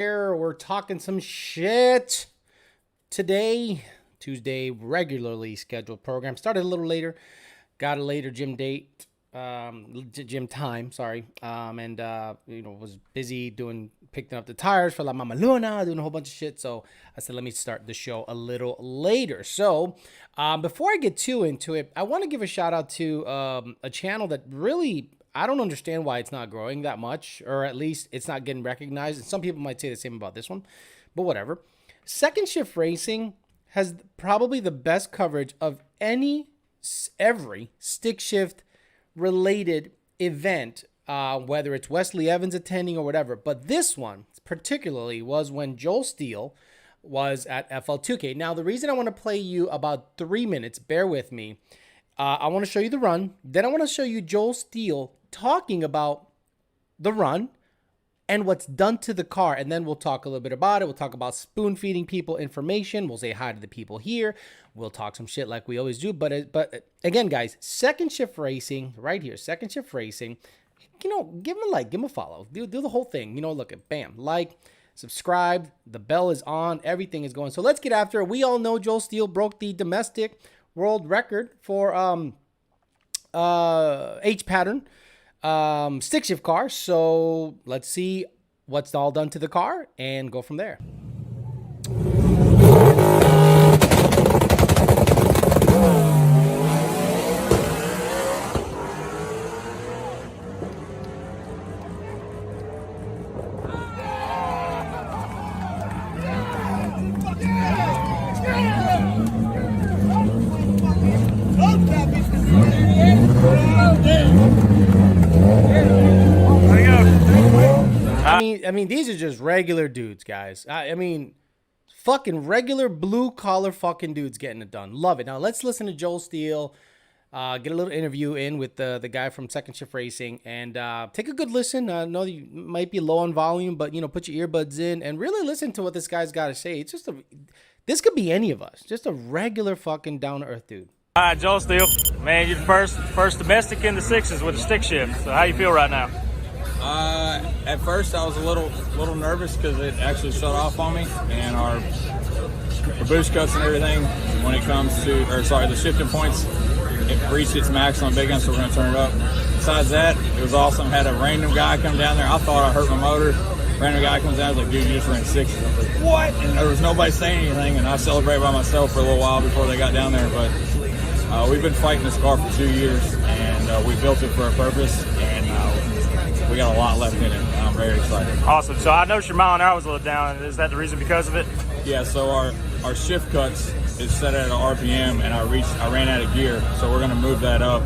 Here we're talking some shit today. Tuesday, regularly scheduled program. Started a little later, got a later gym date, gym time, sorry. Was busy picking up the tires for La Mama Luna, doing a whole bunch of shit. So I said, let me start the show a little later. So before I get too into it, I want to give a shout out to a channel that really, I don't understand why it's not growing that much, or at least it's not getting recognized. And some people might say the same about this one, but whatever. Second Shift Racing has probably the best coverage of every stick shift related event, whether it's Wesley Evans attending or whatever. But this one particularly was when Joel Steele was at FL2K. Now, the reason I want to play you about 3 minutes, bear with me. I want to show you the run. Then I want to show you Joel Steele talking about the run and what's done to the car. And then we'll talk a little bit about it. We'll talk about spoon feeding people information. We'll say hi to the people here. We'll talk some shit like we always do. But again, guys, Second Shift Racing right here. Second Shift Racing. Give them a like, give them a follow. Do the whole thing. Look at bam, like, subscribe. The bell is on. Everything is going. So let's get after it. We all know Joel Steele broke the domestic world record for H pattern stick shift car. So let's see what's all done to the car and go from there. I mean, these are just regular dudes, guys. I mean, fucking regular blue collar fucking dudes getting it done. Love it. Now let's listen to Joel Steele. Get a little interview in with the guy from Second Shift Racing, and take a good listen. I know you might be low on volume, but put your earbuds in and really listen to what this guy's got to say. It's just this could be any of us, just a regular fucking down to earth dude. All right, Joel Steele, man, you're the first domestic in the sixes with a stick shift. So how you feel right now? At first I was a little nervous because it actually shut off on me, and our boost cuts and everything, when it comes to, the shifting points, it reached its max on big end, so we're going to turn it up. Besides that, it was awesome. Had a random guy come down there. I thought I hurt my motor. Random guy comes down, I was like, dude, you just ran 60. I was like, what? And there was nobody saying anything, and I celebrated by myself for a little while before they got down there. But we've been fighting this car for 2 years, and we built it for a purpose, and we got a lot left in it, and I'm very excited. Awesome. So I noticed your mile an hour was a little down. Is that the reason because of it? Yeah, so our shift cuts is set at an RPM, and I ran out of gear, so we're going to move that up,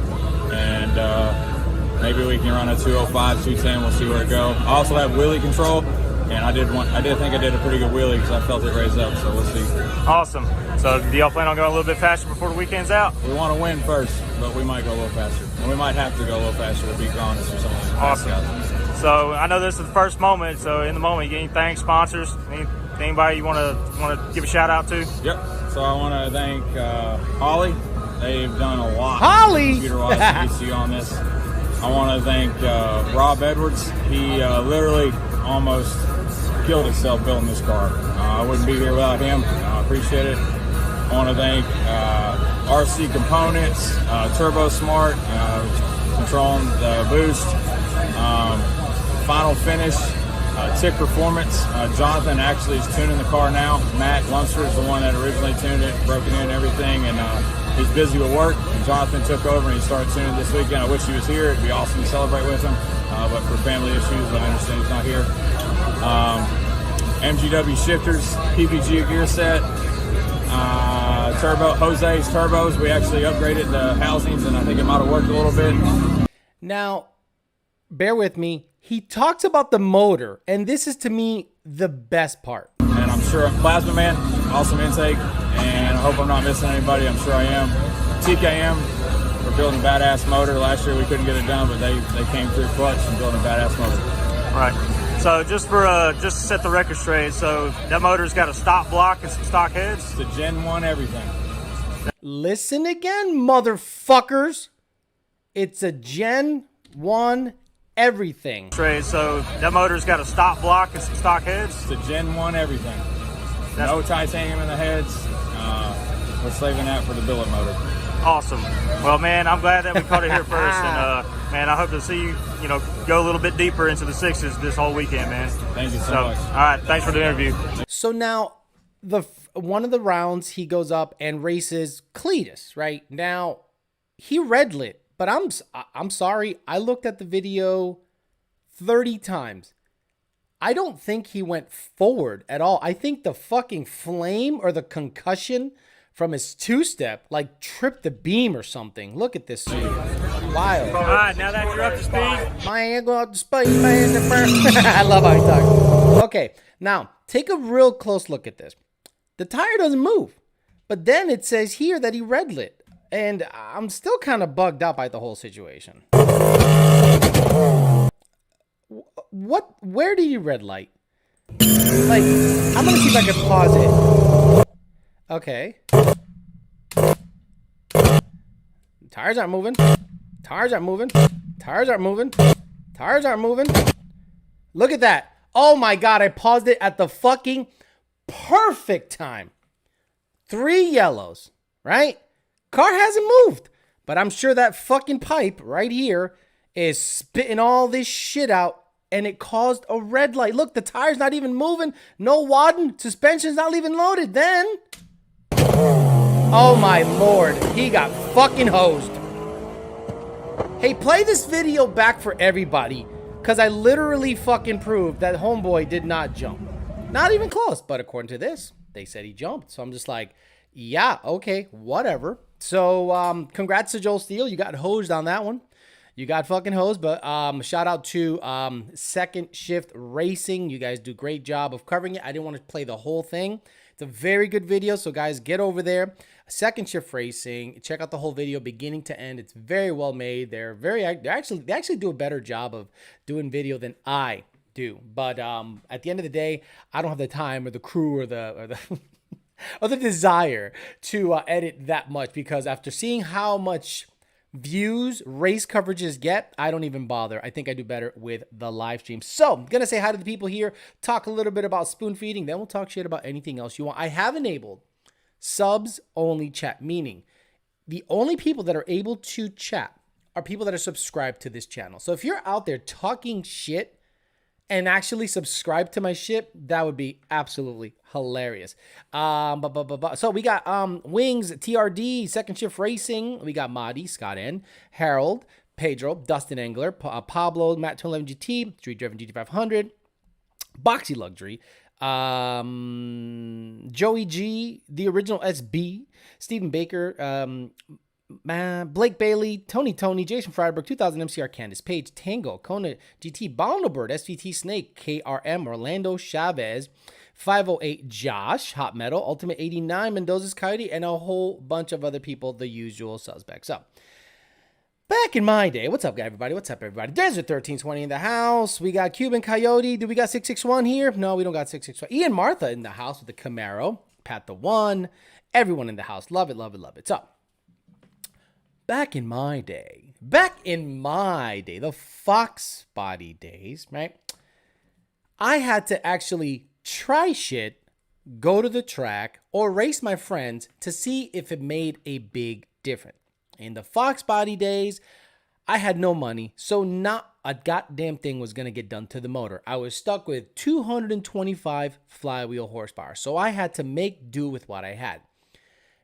and maybe we can run a 205, 210. We'll see where it goes. I also have wheelie control, and I did think I did a pretty good wheelie because I felt it raise up, so we'll see. Awesome. So do y'all plan on going a little bit faster before the weekend's out? We want to win first, but we might go a little faster. And we might have to go a little faster to beat Gronus or something. Awesome. So I know this is the first moment, so in the moment, you get any thanks, sponsors, anybody you want to give a shout out to? Yep. So I want to thank Holly. They've done a lot. Holly! Computerized ECU on this. I want to thank Rob Edwards. He literally almost killed himself building this car. I wouldn't be here without him. I appreciate it. I want to thank RC Components, Turbo Smart, controlling the boost, Final Finish, Tick Performance. Jonathan actually is tuning the car now. Matt Lunster is the one that originally tuned it, broke it in and everything, and he's busy with work. And Jonathan took over and he started tuning this weekend. I wish he was here. It'd be awesome to celebrate with him, but for family issues, I understand he's not here. MGW shifters, PPG gear set, Jose's turbos. We actually upgraded the housings, and I think it might have worked a little bit. Now, bear with me. He talks about the motor, and this is to me the best part. And I'm sure Plasma Man, awesome intake, and I hope I'm not missing anybody. I'm sure I am. TKM, we're building a badass motor. Last year we couldn't get it done, but they came through clutch and building a badass motor. Right. So just to set the record straight, so that motor's got a stop block and some stock heads? It's a Gen 1 everything. Listen again, motherfuckers. It's a Gen 1 everything. Straight. So that motor's got a stop block and some stock heads. It's a Gen 1 everything. No titanium in the heads. We're saving that for the billet motor. Awesome. Well, man, I'm glad that we caught it here first, and man, I hope to see you, go a little bit deeper into the sixes this whole weekend, man. Thank you so much. All right, thanks for the interview. So now, one of the rounds he goes up and races Cletus. Right now, he red lit, but I'm sorry. I looked at the video 30 times. I don't think he went forward at all. I think the fucking flame or the concussion from his two-step tripped the beam or something. Look at this. Wild. All right, now that you're up to speed. Man, go out to speed, man. I love how he talks. Okay, now take a real close look at this. The tire doesn't move, but then it says here that he red lit, and I'm still kind of bugged out by the whole situation. Where did he red light? I'm gonna see if I can pause it. Okay. Tires aren't moving. Tires aren't moving. Tires aren't moving. Tires aren't moving. Look at that. Oh my God, I paused it at the fucking perfect time. 3 yellows, right? Car hasn't moved, but I'm sure that fucking pipe right here is spitting all this shit out, and it caused a red light. Look, the tire's not even moving. No wadding. Suspension's not even loaded. Then, oh my Lord, he got fucking hosed. Hey, play this video back for everybody, because I literally fucking proved that homeboy did not jump. Not even close, but according to this, they said he jumped. So I'm just like, yeah, okay, whatever. So congrats to Joel Steele. You got hosed on that one. You got fucking hosed, but shout out to Second Shift Racing. You guys do a great job of covering it. I didn't want to play the whole thing. It's a very good video, so guys, get over there. Second Shift Racing. Check out the whole video, beginning to end. It's very well made. They actually do a better job of doing video than I do. But at the end of the day, I don't have the time or the crew or the or the desire to edit that much, because after seeing how much views race coverages get, I don't even bother. I think I do better with the live stream. So I'm gonna say hi to the people here, talk a little bit about spoon feeding, then we'll talk shit about anything else you want. I have enabled subs only chat, meaning the only people that are able to chat are people that are subscribed to this channel. So if you're out there talking shit and actually subscribe to my shit, that would be absolutely hilarious. So we got Wings, TRD, Second Shift Racing. We got Madi, Scott N, Harold, Pedro, Dustin Engler, Pablo, Matt 211 GT, Street Driven GT500, Boxy Luxury, Joey G, the original SB, Stephen Baker, Blake Bailey, Tony, Jason Freiberg, 2000 MCR, Candace Page, Tango, Kona GT, Boundlebird, SVT Snake, KRM, Orlando Chavez, 508 Josh, Hot Metal, Ultimate 89, Mendoza's Coyote, and a whole bunch of other people, the usual suspects. So, back in my day, what's up, everybody? What's up, everybody? Desert 1320 in the house. We got Cuban Coyote. Do we got 661 here? No, we don't got 661. Ian Martha in the house with the Camaro. Pat the One. Everyone in the house. Love it, love it, love it. So, back in my day, the Fox body days, right? I had to actually try shit, go to the track, or race my friends to see if it made a big difference. In the Fox body days, I had no money, so not a goddamn thing was going to get done to the motor. I was stuck with 225 flywheel horsepower, so I had to make do with what I had.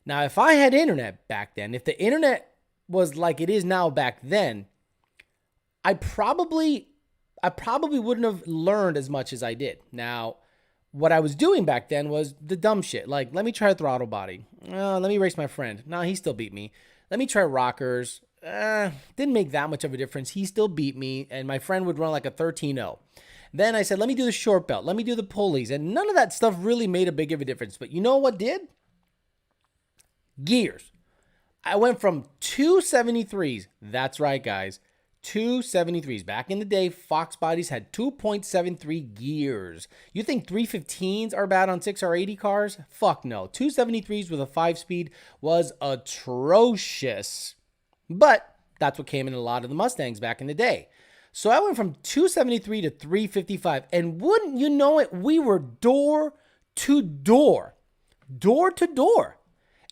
Now, if I had internet back then, if the internet was like it is now back then, I probably wouldn't have learned as much as I did. Now, what I was doing back then was the dumb shit. Like, let me try a throttle body. Let me race my friend. No, he still beat me. Let me try rockers. Didn't make that much of a difference. He still beat me, and my friend would run like a 13.0. Then I said, let me do the short belt. Let me do the pulleys. And none of that stuff really made a big of a difference. But you know what did? Gears. I went from 273s. That's right, guys. 273s. Back in the day, Fox bodies had 2.73 gears. You think 315s are bad on 6R80 cars? Fuck no. 273s with a 5-speed was atrocious. But that's what came in a lot of the Mustangs back in the day. So I went from 273 to 355. And wouldn't you know it, we were door to door. Door to door.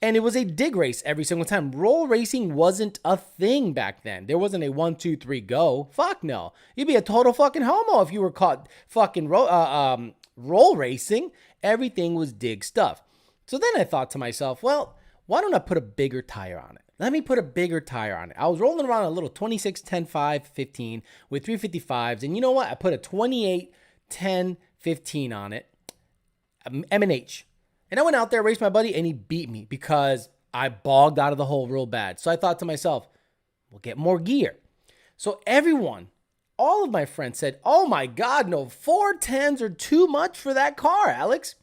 And it was a dig race every single time. Roll racing wasn't a thing back then. There wasn't a 1, 2, 3, go. Fuck no. You'd be a total fucking homo if you were caught fucking roll racing. Everything was dig stuff. So then I thought to myself, well, why don't I put a bigger tire on it? Let me put a bigger tire on it. I was rolling around a little 26, 10, 5, 15 with 355s. And you know what? I put a 28, 10, 15 on it. M&H. And I went out there, raced my buddy, and he beat me because I bogged out of the hole real bad. So I thought to myself, we'll get more gear. So everyone, all of my friends said, oh my God, no, 410s are too much for that car, Alex.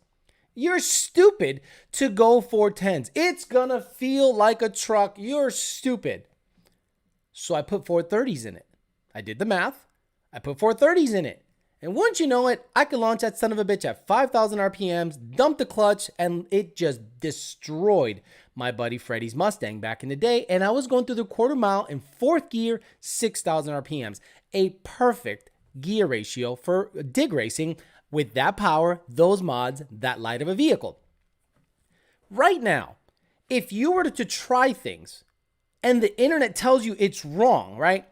You're stupid to go 410s. It's going to feel like a truck. You're stupid. So I put 430s in it. I did the math. I put 430s in it. And once you know it, I could launch that son of a bitch at 5,000 RPMs, dump the clutch, and it just destroyed my buddy Freddie's Mustang back in the day. And I was going through the quarter mile in fourth gear, 6,000 RPMs. A perfect gear ratio for dig racing with that power, those mods, that light of a vehicle. Right now, if you were to try things and the internet tells you it's wrong, right,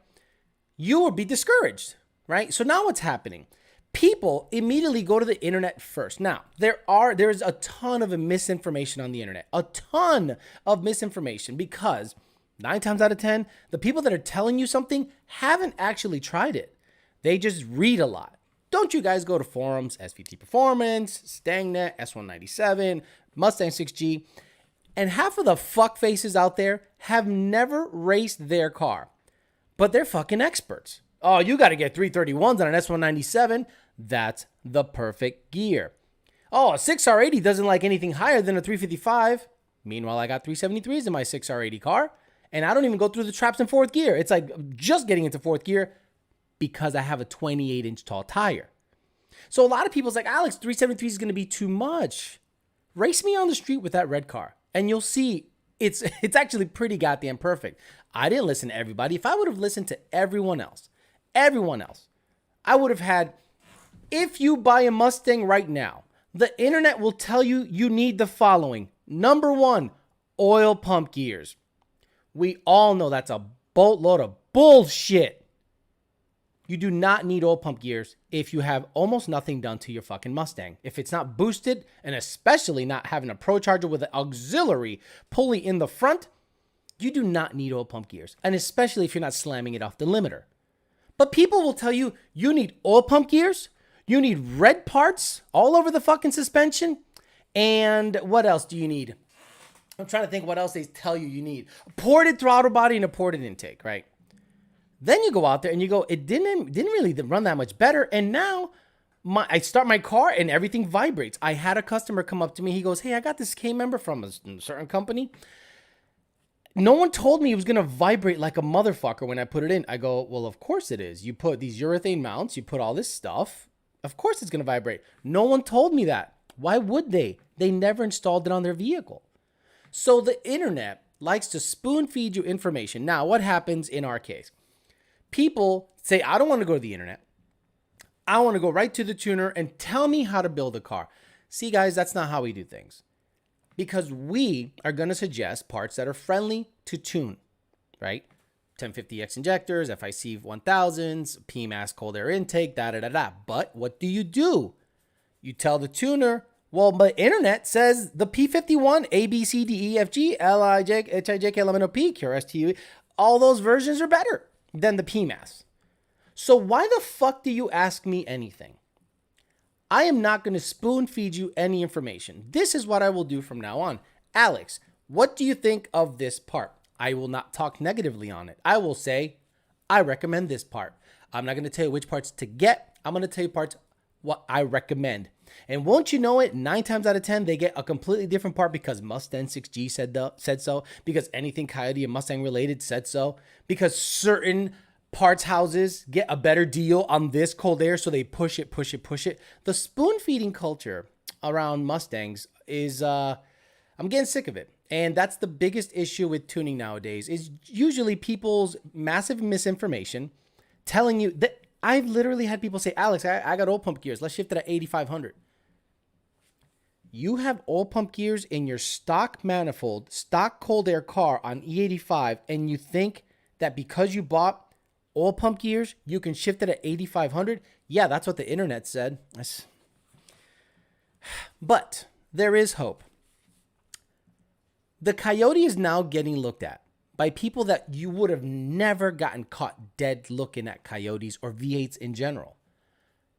you would be discouraged, right? So now what's happening? People immediately go to the internet first. Now, there's a ton of misinformation on the internet, a ton of misinformation, because 9 times out of 10, the people that are telling you something haven't actually tried it. They just read a lot. Don't you guys go to forums, SVT Performance, StangNet, S197, Mustang 6G, and half of the fuck faces out there have never raced their car, but they're fucking experts. Oh, you got to get 331s on an S197. That's the perfect gear. Oh, a 6R80 doesn't like anything higher than a 355. Meanwhile, I got 373s in my 6R80 car, and I don't even go through the traps in fourth gear. It's like just getting into fourth gear because I have a 28-inch tall tire. So a lot of people's like, Alex, 373 is going to be too much. Race me on the street with that red car, and you'll see it's actually pretty goddamn perfect. I didn't listen to everybody. If I would have listened to everyone else, I would have had, if you buy a Mustang right now, the internet will tell you you need the following. Number 1, oil pump gears. We all know that's a boatload of bullshit. You do not need oil pump gears if you have almost nothing done to your fucking Mustang. If it's not boosted, and especially not having a Pro Charger with an auxiliary pulley in the front, you do not need oil pump gears. And especially if you're not slamming it off the limiter. But people will tell you, you need oil pump gears, you need red parts all over the fucking suspension, and what else do you need? I'm trying to think what else they tell you need. A ported throttle body and a ported intake, right? Then you go out there and you go, it didn't really run that much better, and now I start my car and everything vibrates. I had a customer come up to me, he goes, hey, I got this K member from a certain company. No one told me it was going to vibrate like a motherfucker when I put it in. I go, well, of course it is. You put these urethane mounts, you put all this stuff. Of course it's going to vibrate. No one told me that. Why would they? They never installed it on their vehicle. So the internet likes to spoon feed you information. Now, what happens in our case? People say, I don't want to go to the internet. I want to go right to the tuner and tell me how to build a car. See, guys, that's not how we do things. Because we are going to suggest parts that are friendly to tune, right? 1050X injectors, FIC 1000s, PMAS cold air intake, da-da-da-da. But what do? You tell the tuner, well, the internet says the P51, A, B, C, D, E, F, G, L, I, J, H, I, J, K, L, M, N, O, P, Q, R, S, T, U, all those versions are better than the PMAS. So why the fuck do you ask me anything? I am not going to spoon feed you any information. This is what I will do from now on. Alex, what do you think of this part? I will not talk negatively on it. I will say, I recommend this part. I'm not going to tell you which parts to get. I'm going to tell you parts what I recommend. And won't you know it, 9 times out of 10, they get a completely different part because Mustang 6G said so, because anything Coyote and Mustang related said so, because certain parts houses get a better deal on this cold air, so they push it. The spoon feeding culture around Mustangs is, I'm getting sick of it. And that's the biggest issue with tuning nowadays, is usually people's massive misinformation telling you that I've literally had people say, Alex, I got oil pump gears. Let's shift it at 8,500. You have oil pump gears in your stock manifold, stock cold air car on E85, and you think that because you bought oil pump gears, you can shift it at 8,500? Yeah, that's what the internet said. But there is hope. The Coyote is now getting looked at by people that you would have never gotten caught dead looking at Coyotes or V8s in general.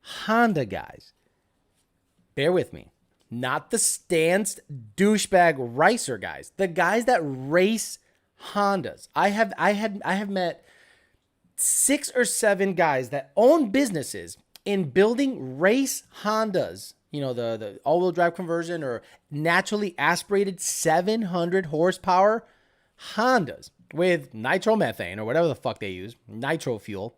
Honda guys. Bear with me. Not the stanced douchebag racer guys. The guys that race Hondas. I have met 6 or 7 guys that own businesses in building race Hondas. You know, the all-wheel drive conversion or naturally aspirated 700 horsepower Hondas with nitromethane or whatever the fuck they use, nitro fuel.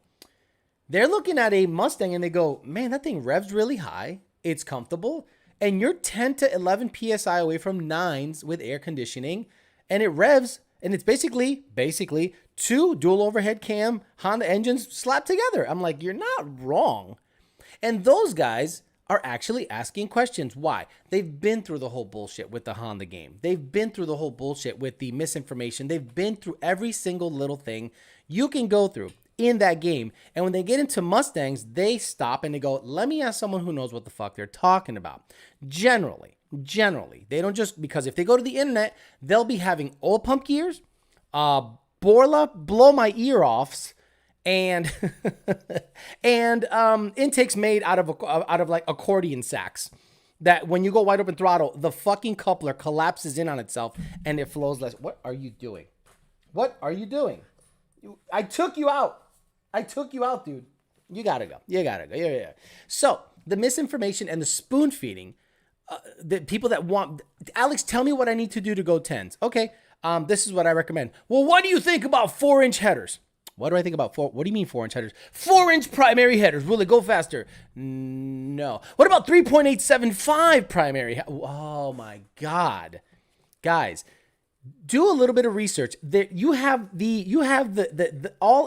They're looking at a Mustang and they go, man, that thing revs really high. It's comfortable. And you're 10 to 11 PSI away from 9s with air conditioning. And it revs. And it's basically 2 dual overhead cam Honda engines slapped together. I'm like, you're not wrong. And those guys are actually asking questions. Why? They've been through the whole bullshit with the Honda game. They've been through the whole bullshit with the misinformation. They've been through every single little thing you can go through in that game. And when they get into Mustangs, they stop and they go, let me ask someone who knows what the fuck they're talking about. Generally, they don't just, because if they go to the internet, they'll be having oil pump gears, Borla blow my ear offs, and intakes made out of like accordion sacks that when you go wide open throttle, the fucking coupler collapses in on itself and it flows less. What are you doing? What are you doing? I took you out. Dude. You gotta go. Yeah. So the misinformation and the spoon feeding, the people that want, Alex, tell me what I need to do to go 10s. Okay. This is what I recommend. Well, what do you think about 4-inch headers? What do I think about what do you mean 4-inch headers? 4-inch primary headers. Will it go faster? No. What about 3.875 primary? Oh my God. Guys, do a little bit of research. There, you have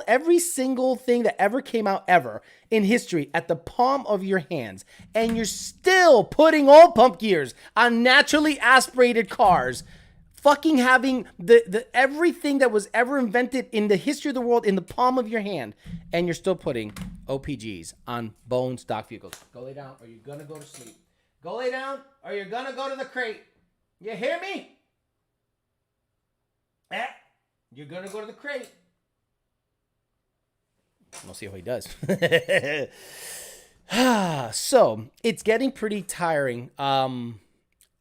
every single thing that ever came out ever in history at the palm of your hands, and you're still putting oil pump gears on naturally aspirated cars, fucking having the everything that was ever invented in the history of the world in the palm of your hand, and you're still putting OPGs on bone stock vehicles. Go lay down or you're gonna go to sleep. Go lay down or you're gonna go to the crate. You hear me? You're going to go to the crate. We'll see how he does. So, it's getting pretty tiring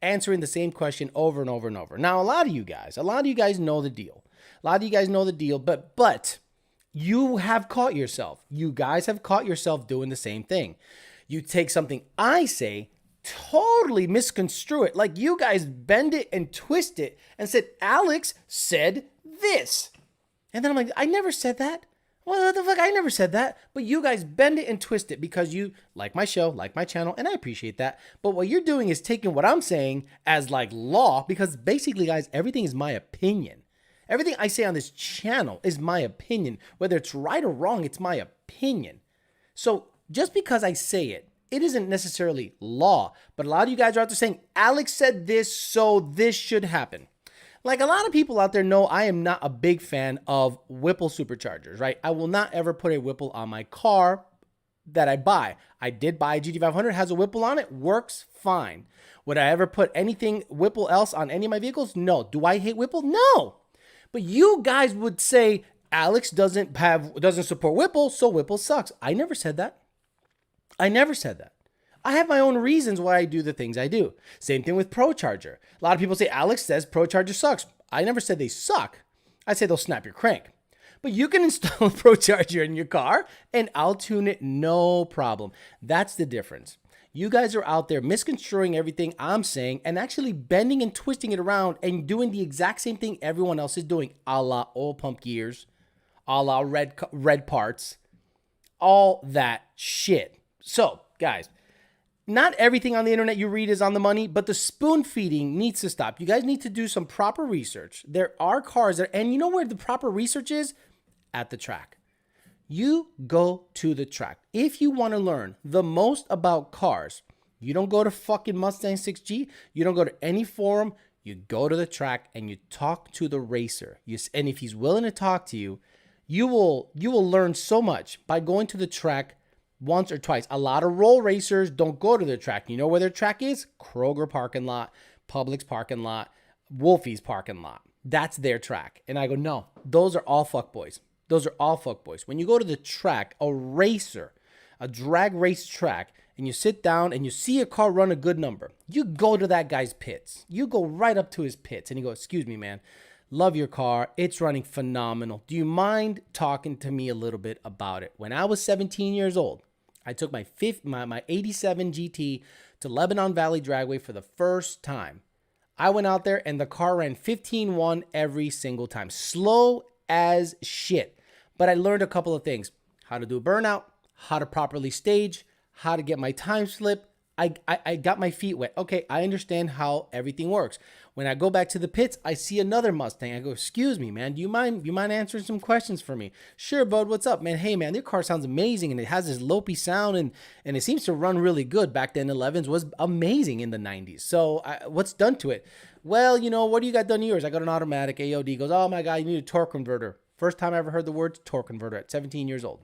answering the same question over and over and over. Now, a lot of you guys know the deal. But you have caught yourself. You guys have caught yourself doing the same thing. You take something I say, totally misconstrue it. Like you guys bend it and twist it and said, Alex said this. And then I'm like, I never said that. What the fuck? I never said that. But you guys bend it and twist it because you like my show, like my channel, and I appreciate that. But what you're doing is taking what I'm saying as like law, because basically, guys, everything is my opinion. Everything I say on this channel is my opinion. Whether it's right or wrong, it's my opinion. So just because I say it, it isn't necessarily law, but a lot of you guys are out there saying, Alex said this, so this should happen. Like a lot of people out there know I am not a big fan of Whipple superchargers, right? I will not ever put a Whipple on my car that I buy. I did buy a GT500, has a Whipple on it, works fine. Would I ever put anything Whipple else on any of my vehicles? No. Do I hate Whipple? No. But you guys would say, Alex doesn't support Whipple, so Whipple sucks. I never said that. I have my own reasons why I do the things I do. Same thing with ProCharger. A lot of people say, Alex says ProCharger sucks. I never said they suck. I say they'll snap your crank. But you can install a ProCharger in your car and I'll tune it no problem. That's the difference. You guys are out there misconstruing everything I'm saying and actually bending and twisting it around and doing the exact same thing everyone else is doing, a la oil pump gears, a la red parts, all that shit. So, guys, not everything on the internet you read is on the money, but the spoon feeding needs to stop. You guys need to do some proper research. There are cars there, and you know where the proper research is? At the track. You go to the track. If you want to learn the most about cars, you don't go to fucking Mustang 6G. You don't go to any forum. You go to the track and you talk to the racer. And if he's willing to talk to you, you will learn so much by going to the track once or twice. A lot of roll racers don't go to their track. You know where their track is? Kroger parking lot, Publix parking lot, Wolfie's parking lot. That's their track. And I go, no, those are all fuckboys. Those are all fuckboys. When you go to the track, a racer, a drag race track, and you sit down and you see a car run a good number, you go to that guy's pits. You go right up to his pits and you go, excuse me, man, love your car. It's running phenomenal. Do you mind talking to me a little bit about it? When I was 17 years old, I took my 87 GT to Lebanon Valley Dragway for the first time. I went out there and the car ran 15-1 every single time. Slow as shit. But I learned a couple of things. How to do a burnout, how to properly stage, how to get my time slip. I got my feet wet. Okay, I understand how everything works. When I go back to the pits, I see another Mustang. I go, excuse me, man, do you mind answering some questions for me? Sure, bud, what's up, man? Hey, man, your car sounds amazing, and it has this lopey sound, and it seems to run really good. Back then, 11s was amazing in the 90s. So what's done to it? Well, you know, what do you got done to yours? I got an automatic AOD. Goes, oh, my God, you need a torque converter. First time I ever heard the word torque converter at 17 years old.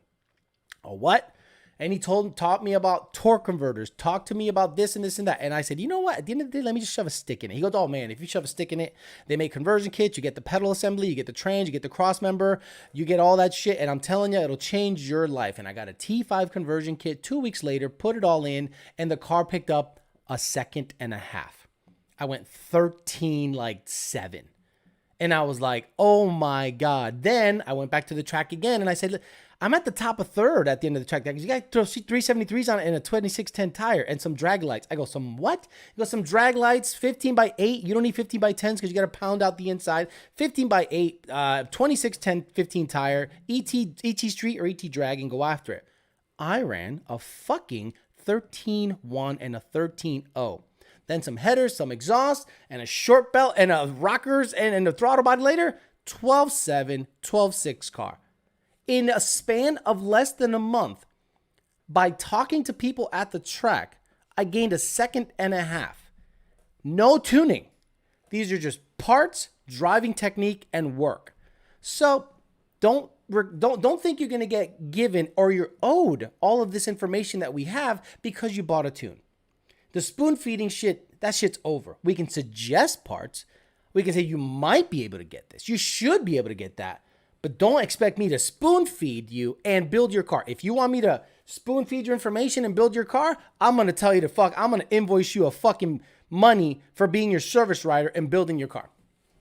Oh, what? And he taught me about torque converters. Talk to me about this and this and that. And I said, you know what? At the end of the day, let me just shove a stick in it. He goes, oh, man, if you shove a stick in it, they make conversion kits. You get the pedal assembly. You get the trans. You get the cross member. You get all that shit. And I'm telling you, it'll change your life. And I got a T5 conversion kit 2 weeks later, put it all in, and the car picked up a second and a half. I went 13.7. And I was like, oh, my God. Then I went back to the track again, and I said, I'm at the top of third at the end of the track. You got to throw 373s on it and a 2610 tire and some drag lights. I go, some what? You go, some drag lights, 15x8. You don't need 15x10s because you got to pound out the inside. 15x8, 2610 15 tire, ET Street or ET Drag, and go after it. I ran a fucking 13.1 and a 13.0. Then some headers, some exhaust, and a short belt, and a rockers, and a throttle body later. 12.7, 12.6 car. In a span of less than a month, by talking to people at the track, I gained a second and a half. No tuning. These are just parts, driving technique, and work. So don't think you're going to get given or you're owed all of this information that we have because you bought a tune. The spoon feeding shit, that shit's over. We can suggest parts. We can say you might be able to get this. You should be able to get that. But don't expect me to spoon feed you and build your car. If you want me to spoon feed your information and build your car, I'm going to tell you to fuck. I'm going to invoice you a fucking money for being your service rider and building your car.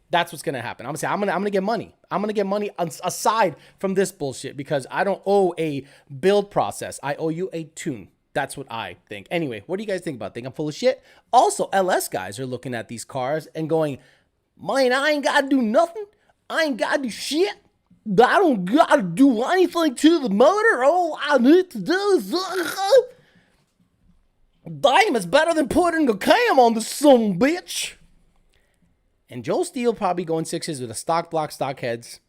That's what's going to happen. I'm going to say, I'm going to get money. I'm going to get money aside from this bullshit because I don't owe a build process. I owe you a tune. That's what I think. Anyway, what do you guys think about? Think I'm full of shit? Also, LS guys are looking at these cars and going, man, I ain't got to do nothing. I ain't got to do shit. I don't gotta do anything to the motor. All I need to do is damn, it's better than putting a cam on the son bitch. And Joel Steele probably going sixes with a stock block, stock heads.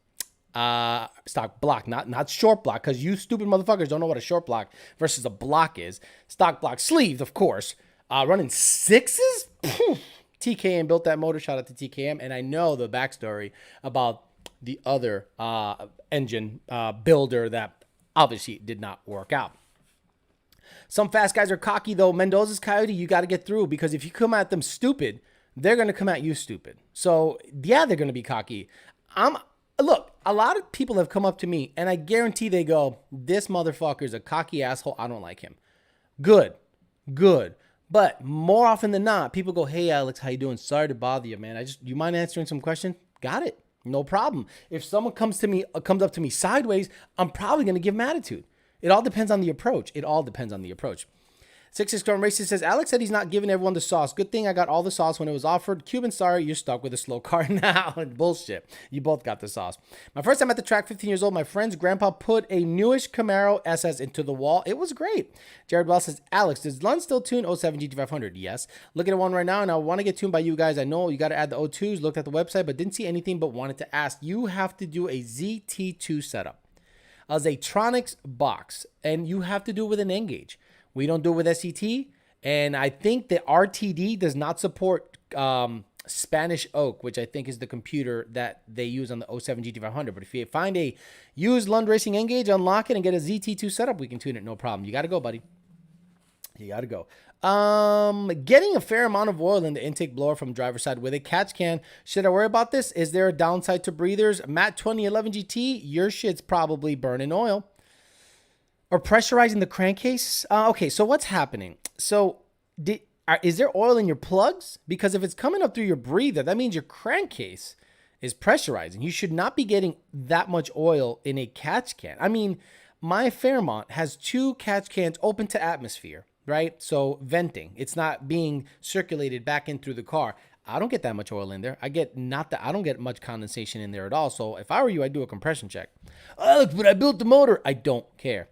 Stock block, not short block, because you stupid motherfuckers don't know what a short block versus a block is. Stock block sleeved, of course. Running sixes? TKM built that motor. Shout out to TKM. And I know the backstory about the other engine builder that obviously did not work out. Some fast guys are cocky, though. Mendoza's Coyote, you got to get through, because if you come at them stupid, they're going to come at you stupid. So, yeah, they're going to be cocky. Look, a lot of people have come up to me, and I guarantee they go, this motherfucker is a cocky asshole. I don't like him. Good. But more often than not, people go, hey, Alex, how you doing? Sorry to bother you, man. You mind answering some questions? Got it. No problem. If someone comes up to me sideways, I'm probably going to give them attitude. It all depends on the approach. 66 Storm Racist says, Alex said he's not giving everyone the sauce. Good thing I got all the sauce when it was offered. Cuban, sorry, you're stuck with a slow car now. Bullshit. You both got the sauce. My first time at the track, 15 years old, my friend's grandpa put a newish Camaro SS into the wall. It was great. Jared Wells says, Alex, does Lund still tune 07 GT500? Yes. Looking at one right now, and I want to get tuned by you guys. I know you got to add the O2s. Looked at the website, but didn't see anything, but wanted to ask. You have to do a ZT2 setup. a Zatronics box, and you have to do it with an N-Gauge. We don't do it with SET, and I think that RTD does not support Spanish Oak, which I think is the computer that they use on the 07 GT500. But if you find a used Lund Racing N-Gauge, unlock it and get a ZT2 setup, we can tune it, no problem. You got to go, buddy. You got to go. Getting a fair amount of oil in the intake blower from driver's side with a catch can. Should I worry about this? Is there a downside to breathers? Matt 2011 GT, your shit's probably burning oil. Or pressurizing the crankcase? Okay, so what's happening? So is there oil in your plugs? Because if it's coming up through your breather, that means your crankcase is pressurizing. You should not be getting that much oil in a catch can. I mean, my Fairmont has 2 catch cans open to atmosphere, right? So venting. It's not being circulated back in through the car. I don't get that much oil in there. I don't get much condensation in there at all. So if I were you, I'd do a compression check. Alex, but I built the motor. I don't care.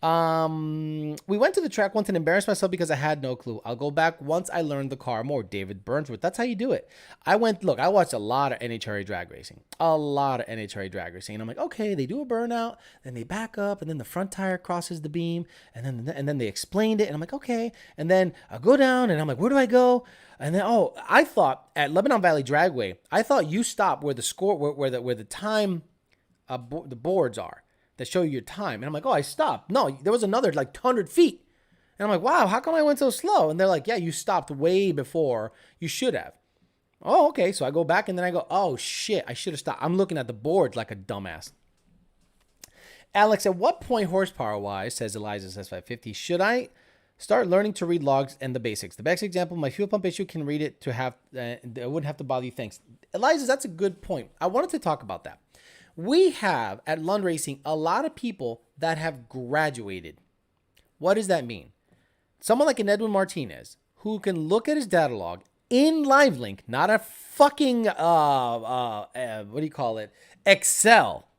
We went to the track once and embarrassed myself because I had no clue. I'll go back once I learned the car more. David Burnsworth. That's how you do it. I watched a lot of NHRA drag racing. And I'm like, okay, they do a burnout, then they back up, and then the front tire crosses the beam, and then they explained it, and I'm like, okay. And then I go down, and I'm like, where do I go? And then, I thought at Lebanon Valley Dragway, I thought you stop where the score, where the time, the boards are that show you your time. And I'm like, I stopped. No, there was another like 100 feet. And I'm like, wow, how come I went so slow? And they're like, yeah, you stopped way before you should have. Oh, okay. So I go back and then I go, oh shit, I should have stopped. I'm looking at the board like a dumbass. Alex, at what point horsepower wise, says Eliza says 550, should I start learning to read logs and the basics? The best example, my fuel pump issue, can read it to have, it wouldn't have to bother you. Thanks. Eliza, that's a good point. I wanted to talk about that. We have at Lund Racing a lot of people that have graduated. What does that mean? Someone like an Edwin Martinez who can look at his data log in LiveLink, not a fucking what do you call it? Excel.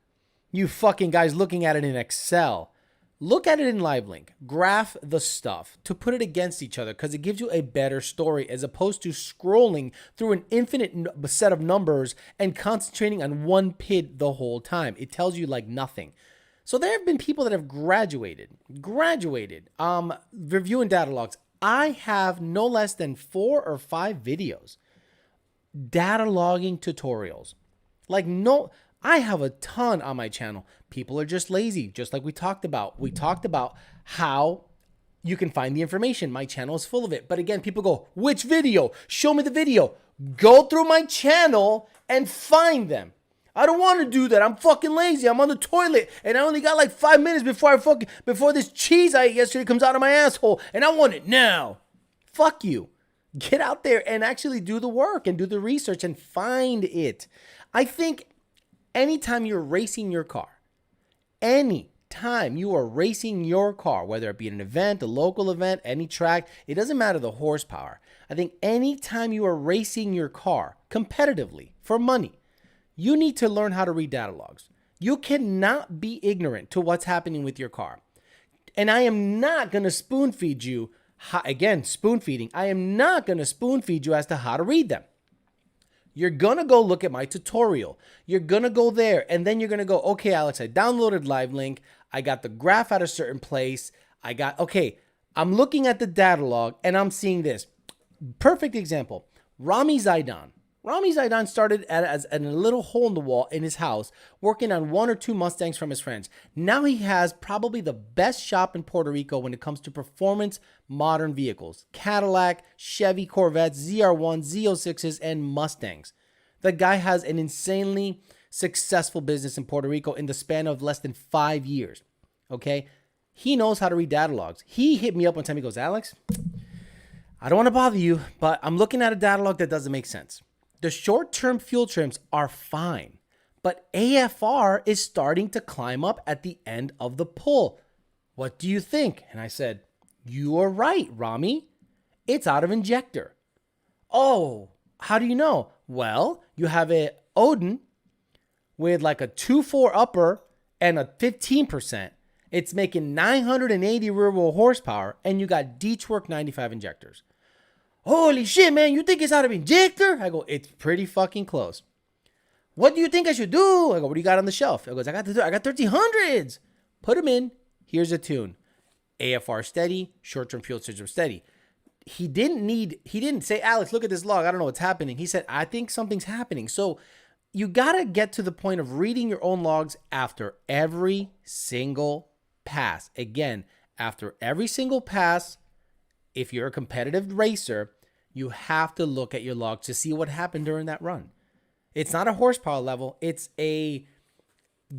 You fucking guys looking at it in Excel. Look at it in LiveLink. Graph the stuff to put it against each other because it gives you a better story as opposed to scrolling through an infinite set of numbers and concentrating on one PID the whole time. It tells you like nothing. So there have been people that have graduated, reviewing data logs. I have no less than 4 or 5 videos, data logging tutorials. I have a ton on my channel. People are just lazy, just like we talked about. We talked about how you can find the information. My channel is full of it. But again, people go, which video? Show me the video. Go through my channel and find them. I don't want to do that. I'm fucking lazy. I'm on the toilet and I only got like 5 minutes before this cheese I ate yesterday comes out of my asshole and I want it now. Fuck you. Get out there and actually do the work and do the research and find it. I think anytime you're racing your car, whether it be an event, a local event, any track, it doesn't matter the horsepower. I think anytime you are racing your car competitively for money, you need to learn how to read data logs. You cannot be ignorant to what's happening with your car. And I am not going to spoon feed you, again, spoon feeding. I am not going to spoon feed you as to how to read them. You're going to go look at my tutorial. You're going to go there and then you're going to go, okay, Alex, I downloaded LiveLink. I got the graph at a certain place. I'm looking at the data log and I'm seeing this. Perfect example. Rami Zaidan. Rami Zaidan started as a little hole in the wall in his house, working on 1 or 2 Mustangs from his friends. Now he has probably the best shop in Puerto Rico when it comes to performance modern vehicles. Cadillac, Chevy Corvettes, ZR1, Z06s, and Mustangs. The guy has an insanely successful business in Puerto Rico in the span of less than 5 years. Okay? He knows how to read data logs. He hit me up one time. He goes, Alex, I don't want to bother you, but I'm looking at a data log that doesn't make sense. The short-term fuel trims are fine, but AFR is starting to climb up at the end of the pull. What do you think? And I said, you are right, Rami. It's out of injector. Oh, how do you know? Well, you have a Odin with like a 2.4 upper and a 15%. It's making 980 rear-wheel horsepower, and you got Deechwork 95 injectors. Holy shit, man, you think it's out of injector? I go, it's pretty fucking close. What do you think I should do? I go, what do you got on the shelf? I goes, I got 1300s. Put them in. Here's a tune. AFR steady, short-term fuel system steady. He didn't say, Alex, look at this log. I don't know what's happening. He said, I think something's happening. So you got to get to the point of reading your own logs after every single pass. Again, after every single pass, if you're a competitive racer, you have to look at your logs to see what happened during that run. It's not a horsepower level. It's a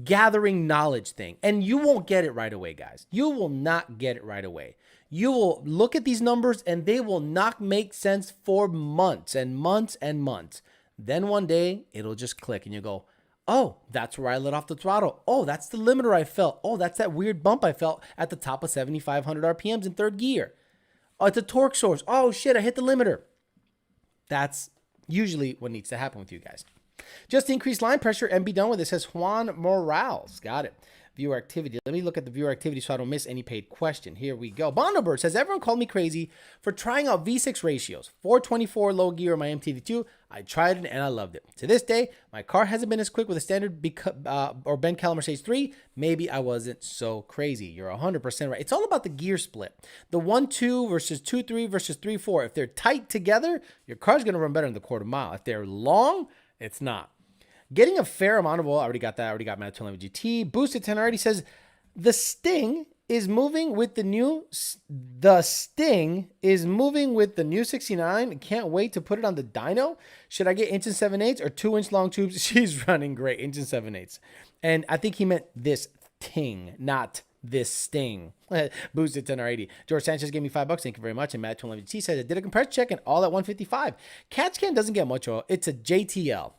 gathering knowledge thing. And you won't get it right away, guys. You will not get it right away. You will look at these numbers and they will not make sense for months and months and months. Then one day it'll just click and you go, oh, that's where I let off the throttle. Oh, that's the limiter I felt. Oh, that's that weird bump I felt at the top of 7,500 RPMs in third gear. Oh, it's a torque source. Oh shit, I hit the limiter. That's usually what needs to happen with you guys. Just increase line pressure and be done with it, says Juan Morales. Got it. Viewer activity. Let me look at the viewer activity so I don't miss any paid question. Here we go. Bondobird says, everyone called me crazy for trying out V6 ratios. 424 low gear on my MTD2. I tried it and I loved it. To this day, my car hasn't been as quick with a standard or Ben Callum Mercedes 3. Maybe I wasn't so crazy. You're 100% right. It's all about the gear split. The 1-2 versus 2-3 versus 3-4. If they're tight together, your car's going to run better in the quarter mile. If they're long, it's not. Getting a fair amount of oil. I already got that. I already got my 211 GT. Boosted 10 already says, the Sting is moving with the new 69. Can't wait to put it on the dyno. Should I get inch and 7/8 or 2-inch long tubes? She's running great. Inch and 7/8. And I think he meant this ting, not this Sting. Boosted 10R80. George Sanchez gave me $5. Thank you very much. And Matt 211 GT says, I did a compressor check and all at 155. Catch can doesn't get much oil. It's a JTL.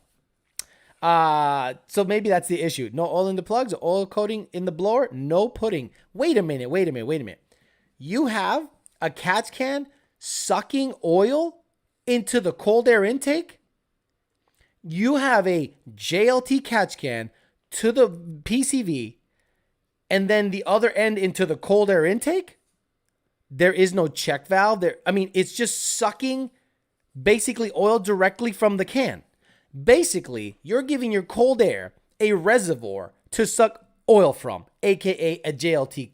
So maybe that's the issue. No oil in the plugs, oil coating in the blower, no pudding. Wait a minute. You have a catch can sucking oil into the cold air intake? You have a JLT catch can to the PCV and then the other end into the cold air intake? There is no check valve there. I mean, it's just sucking basically oil directly from the can. Basically, you're giving your cold air a reservoir to suck oil from, aka a JLT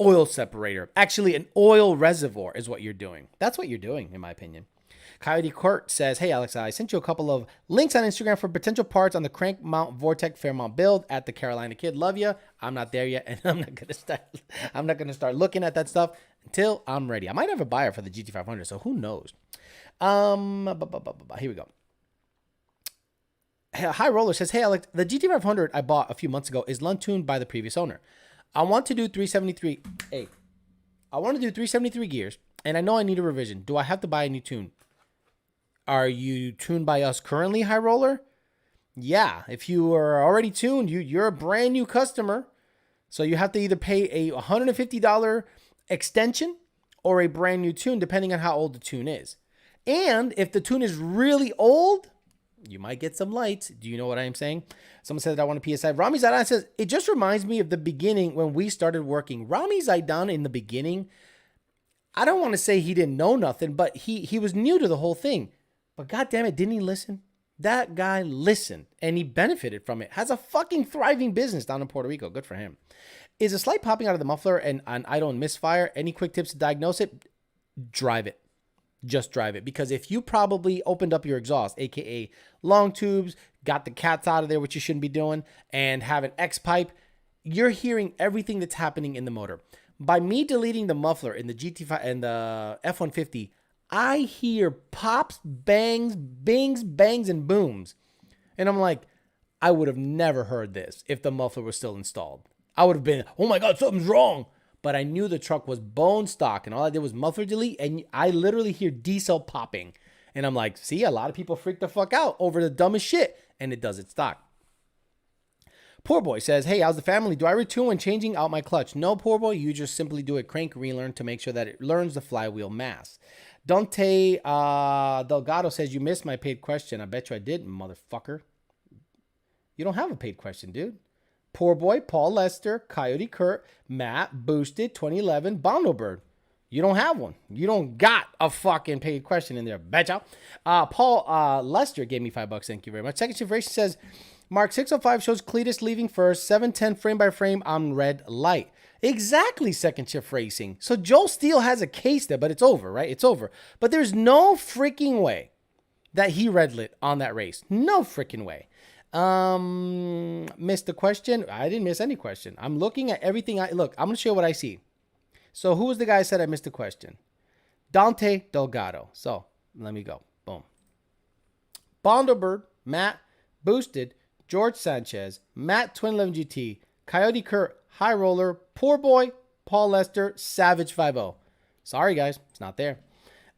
oil separator. Actually, an oil reservoir is what you're doing. That's what you're doing, in my opinion. Coyote Kurt says, hey, Alex, I sent you a couple of links on Instagram for potential parts on the crank mount Vortec Fairmont build at the Carolina Kid. Love you. I'm not there yet, and I'm not gonna start looking at that stuff until I'm ready. I might have a buyer for the GT500, so who knows? Here we go. High Roller says, hey, Alex, the GT500 I bought a few months ago is Lund-tuned by the previous owner. I want to do 373 gears, and I know I need a revision. Do I have to buy a new tune? Are you tuned by us currently, High Roller? Yeah, if you are already tuned, you're a brand new customer. So you have to either pay a $150 extension or a brand new tune, depending on how old the tune is. And if the tune is really old, you might get some lights. Do you know what I am saying? Someone said that I want a PSI. Rami Zaidan says, it just reminds me of the beginning when we started working. Rami Zaidan in the beginning, I don't want to say he didn't know nothing, but he was new to the whole thing. But God damn it, didn't he listen? That guy listened and he benefited from it. Has a fucking thriving business down in Puerto Rico. Good for him. Is a slight popping out of the muffler and an idle and misfire? Any quick tips to diagnose it? Drive it. Just drive it. Because if you probably opened up your exhaust, aka long tubes, got the cats out of there, which you shouldn't be doing, and have an X pipe, you're hearing everything that's happening in the motor. By me deleting the muffler in the GT5 and the F-150, I hear pops, bangs, bings, bangs, and booms. And I'm like, I would have never heard this if the muffler was still installed. I would have been, oh my God, something's wrong. But I knew the truck was bone stock, and all I did was muffler delete, and I literally hear diesel popping. And I'm like, see, a lot of people freak the fuck out over the dumbest shit, and it does it stock. Poor Boy says, hey, how's the family? Do I retune when changing out my clutch? No, Poor Boy, you just simply do a crank relearn to make sure that it learns the flywheel mass. Dante Delgado says, you missed my paid question. I bet you I did, motherfucker. You don't have a paid question, dude. Poor Boy, Paul Lester, Coyote Kurt, Matt, Boosted, 2011, Bondobird. You don't have one. You don't got a fucking paid question in there, betcha. Paul Lester gave me $5. Thank you very much. Second Shift Racing says, Mark 605 shows Cletus leaving first. 710 frame by frame on red light. Exactly, second shift racing. So Joel Steele has a case there, but it's over, right? It's over. But there's no freaking way that he red lit on that race. No freaking way. Missed the question. I didn't miss any question. I'm looking at everything. Look, I'm going to show you what I see. So who was the guy who said I missed the question? Dante Delgado. So let me go. Boom. Bonderbird, Matt, Boosted, George Sanchez, Matt Twin 11 GT, Coyote Kurt, High Roller, Poor Boy, Paul Lester, Savage 50. Sorry, guys. It's not there.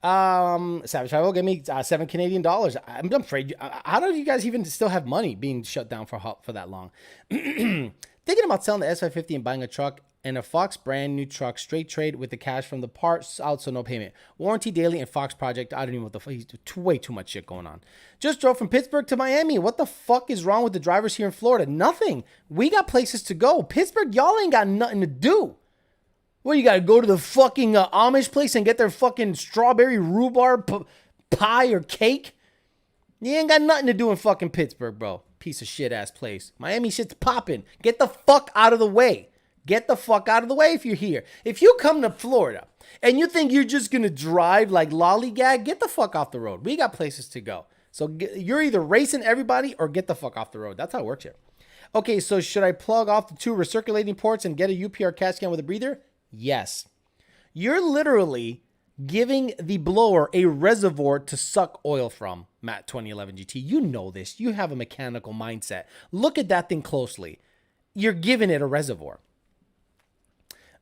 Savage 50 gave me $7 Canadian. I'm afraid. How do you guys even still have money being shut down for that long? Thinking about selling the S550 and buying a truck and a Fox brand new truck, straight trade with the cash from the parts out, so no payment. Warranty daily and Fox project. I don't even know what the fuck. He's way too much shit going on. Just drove from Pittsburgh to Miami. What the fuck is wrong with the drivers here in Florida? Nothing. We got places to go. Pittsburgh, y'all ain't got nothing to do. Well, you got to go to the fucking Amish place and get their fucking strawberry rhubarb pie or cake? You ain't got nothing to do in fucking Pittsburgh, bro. Piece of shit ass place. Miami shit's popping. Get the fuck out of the way. Get the fuck out of the way if you're here. If you come to Florida and you think you're just going to drive like lollygag, get the fuck off the road. We got places to go. So you're either racing everybody or get the fuck off the road. That's how it works here. Okay, so should I plug off the 2 recirculating ports and get a UPR CAT scan with a breather? Yes. You're literally giving the blower a reservoir to suck oil from, Matt 2011 GT. You know this. You have a mechanical mindset. Look at that thing closely. You're giving it a reservoir.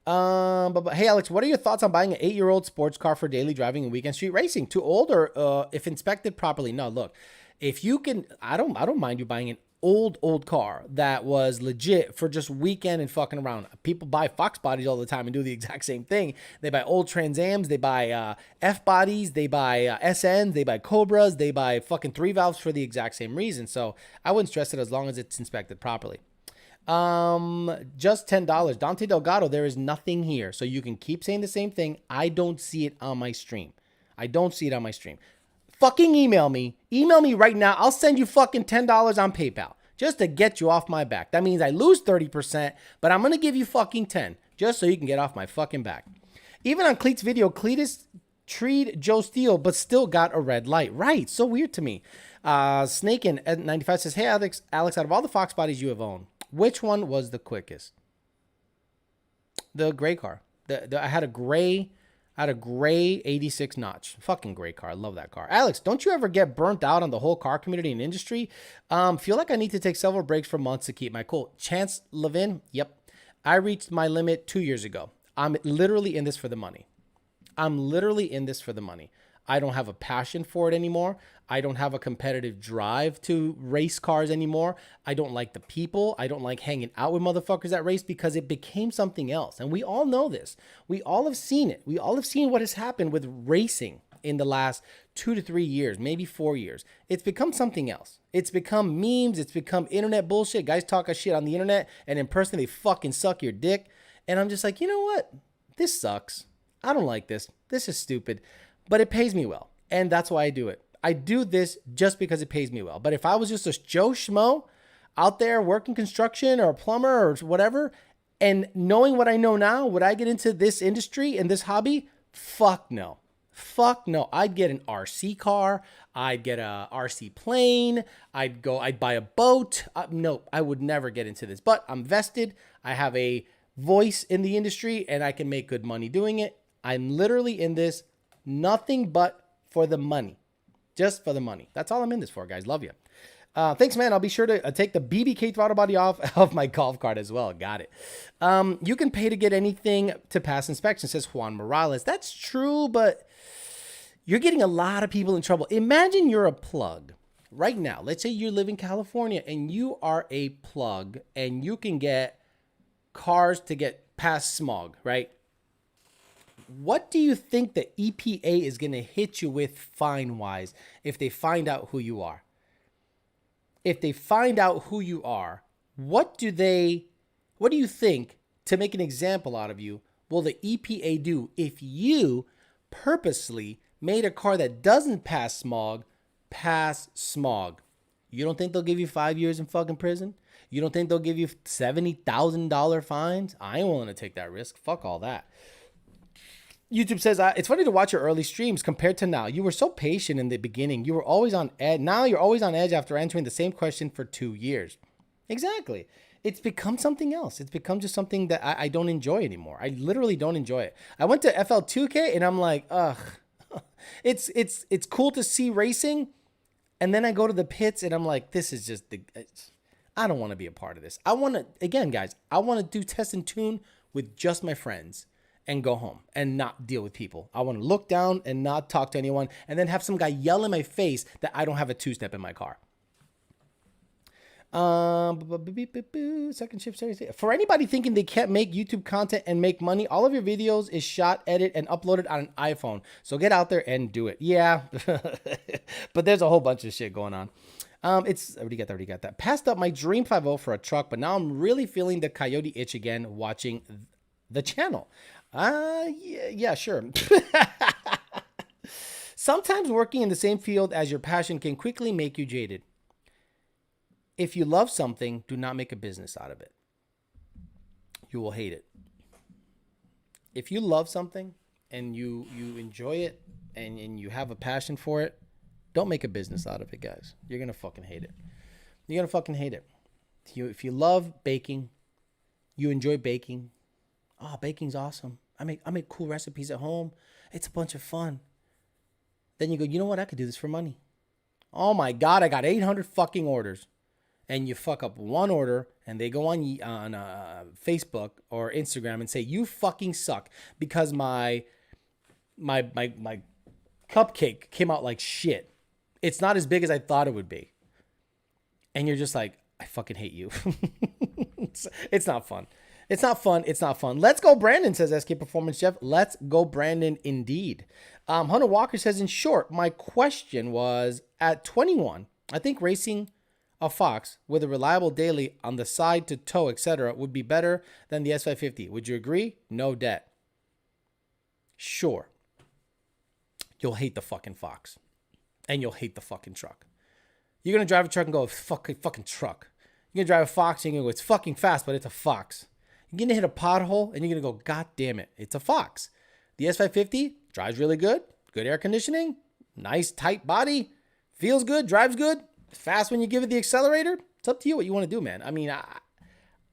But hey, Alex, what are your thoughts on buying an 8-year-old sports car for daily driving and weekend street racing? Too old or if inspected properly? No, look, if you can, I don't mind you buying an old car that was legit for just weekend and fucking around. People buy Fox bodies all the time and do the exact same thing. They buy old Trans Ams, they buy F bodies, they buy SNs, they buy Cobras, they buy fucking 3 valves for the exact same reason. So I wouldn't stress it as long as it's inspected properly. Just $10. Dante Delgado, there is nothing here. So you can keep saying the same thing. I don't see it on my stream. Fucking email me. Email me right now. I'll send you fucking $10 on PayPal just to get you off my back. That means I lose 30%, but I'm going to give you fucking 10 just so you can get off my fucking back. Even on Cleet's video, Cletus treed Joe Steele, but still got a red light. Right. So weird to me. Snakin at 95 says, hey, Alex, out of all the Fox bodies you have owned, which one was the quickest? The gray car. I had a gray 86 notch. Fucking great car. I love that car. Alex, don't you ever get burnt out on the whole car community and industry? Feel like I need to take several breaks for months to keep my cool. Chance Levin, yep. I reached my limit 2 years ago. I'm literally in this for the money. I don't have a passion for it anymore. I don't have a competitive drive to race cars anymore. I don't like the people. I don't like hanging out with motherfuckers that race because it became something else. And we all know this. We all have seen it. We all have seen what has happened with racing in the last 2 to 3 years, maybe 4 years. It's become something else. It's become memes. It's become internet bullshit. Guys talk a shit on the internet and in person they fucking suck your dick. And I'm just like, you know what? This sucks. I don't like this. This is stupid. But it pays me well. And that's why I do it. I do this just because it pays me well. But if I was just a Joe Schmo out there working construction or a plumber or whatever, and knowing what I know now, would I get into this industry and this hobby? Fuck no. Fuck no. I'd get an RC car. I'd get a RC plane. I'd buy a boat. No, I would never get into this. But I'm vested. I have a voice in the industry and I can make good money doing it. I'm literally in this nothing but for the money. Just for the money. That's all I'm in this for, guys. Love you. Thanks, man. I'll be sure to take the BBK throttle body off of my golf cart as well. Got it. You can pay to get anything to pass inspection, says Juan Morales. That's true, but you're getting a lot of people in trouble. Imagine you're a plug right now. Let's say you live in California and you are a plug and you can get cars to get past smog, right? What do you think the EPA is going to hit you with fine-wise if they find out who you are? If they find out who you are, what do you think, to make an example out of you, will the EPA do if you purposely made a car that doesn't pass smog? You don't think they'll give you 5 years in fucking prison? You don't think they'll give you $70,000 fines? I ain't willing to take that risk. Fuck all that. YouTube says, it's funny to watch your early streams compared to now. You were so patient in the beginning. You were always on edge. Now you're always on edge after answering the same question for 2 years. Exactly. It's become something else. It's become just something that I don't enjoy anymore. I literally don't enjoy it. I went to FL2K and I'm like, ugh. It's cool to see racing. And then I go to the pits and I'm like, this is just I don't want to be a part of this. I want to, again, guys, I want to do test and tune with just my friends and go home and not deal with people. I want to look down and not talk to anyone and then have some guy yell in my face that I don't have a two-step in my car. Second shift series. For anybody thinking they can't make YouTube content and make money, all of your videos is shot, edit, and uploaded on an iPhone. So get out there and do it. Yeah, but there's a whole bunch of shit going on. I already got that. Passed up my dream 5.0 for a truck, but now I'm really feeling the Coyote itch again watching the channel. Yeah, sure. Sometimes working in the same field as your passion can quickly make you jaded. If you love something, do not make a business out of it. You will hate it. If you love something and you enjoy it and you have a passion for it, don't make a business out of it, guys. You're going to fucking hate it. You're going to fucking hate it. If you love baking, you enjoy baking. Oh, baking's awesome. I make cool recipes at home. It's a bunch of fun. Then you go, you know what? I could do this for money. Oh my God, I got 800 fucking orders. And you fuck up one order and they go on Facebook or Instagram and say, you fucking suck because my cupcake came out like shit. It's not as big as I thought it would be. And you're just like, I fucking hate you. It's not fun. It's not fun. It's not fun. Let's go, Brandon, says SK Performance Chef. Let's go, Brandon, indeed. Hunter Walker says, in short, my question was, at 21, I think racing a Fox with a reliable daily on the side to tow, etc., would be better than the S550. Would you agree? No debt. Sure. You'll hate the fucking Fox. And you'll hate the fucking truck. You're going to drive a truck and go, fucking truck. You're going to drive a Fox and you're going to go, it's fucking fast, but it's a Fox. You're going to hit a pothole and you're going to go, God damn it, it's a Fox. The S550 drives really good. Good air conditioning. Nice, tight body. Feels good, drives good. Fast when you give it the accelerator. It's up to you what you want to do, man. I mean,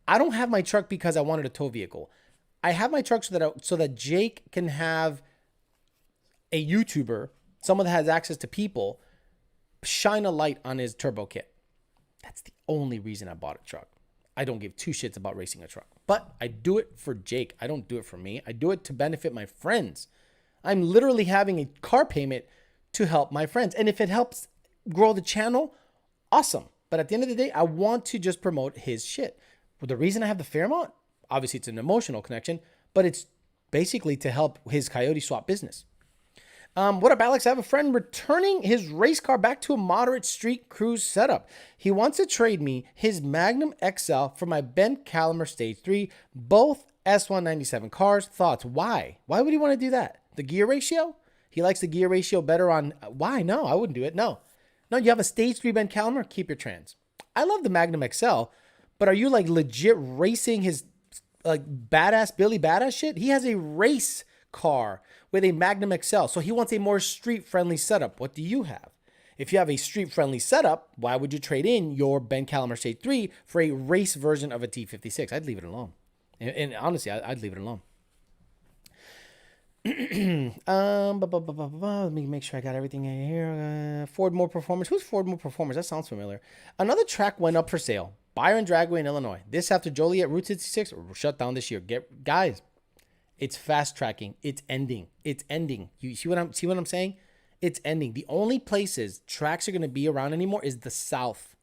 I don't have my truck because I wanted a tow vehicle. I have my truck so that Jake can have a YouTuber, someone that has access to people, shine a light on his turbo kit. That's the only reason I bought a truck. I don't give two shits about racing a truck, but I do it for Jake. I don't do it for me. I do it to benefit my friends. I'm literally having a car payment to help my friends. And if it helps grow the channel, awesome. But at the end of the day, I want to just promote his shit. Well, the reason I have the Fairmont, obviously it's an emotional connection, but it's basically to help his Coyote swap business. What up, Alex? I have a friend returning his race car back to a moderate street cruise setup. He wants to trade me his Magnum XL for my Ben Calamer Stage 3, both S197 cars. Thoughts? Why? Why would he want to do that? The gear ratio? He likes the gear ratio better on... Why? No, I wouldn't do it. No, you have a Stage 3 Ben Calamer? Keep your trans. I love the Magnum XL, but are you like legit racing his like badass Billy Badass shit? He has a race car with a Magnum XL, so he wants a more street-friendly setup. What do you have? If you have a street-friendly setup, why would you trade in your Ben Calamer Stage 3 for a race version of a T56? I'd leave it alone. And honestly, I'd leave it alone. Let me make sure I got everything in here. Ford More Performers. Who's Ford More Performers? That sounds familiar. Another track went up for sale. Byron Dragway in Illinois. This after Joliet Route 66 shut down this year. Guys, it's fast tracking. It's ending. You see what I'm saying? It's ending. The only places tracks are going to be around anymore is the South.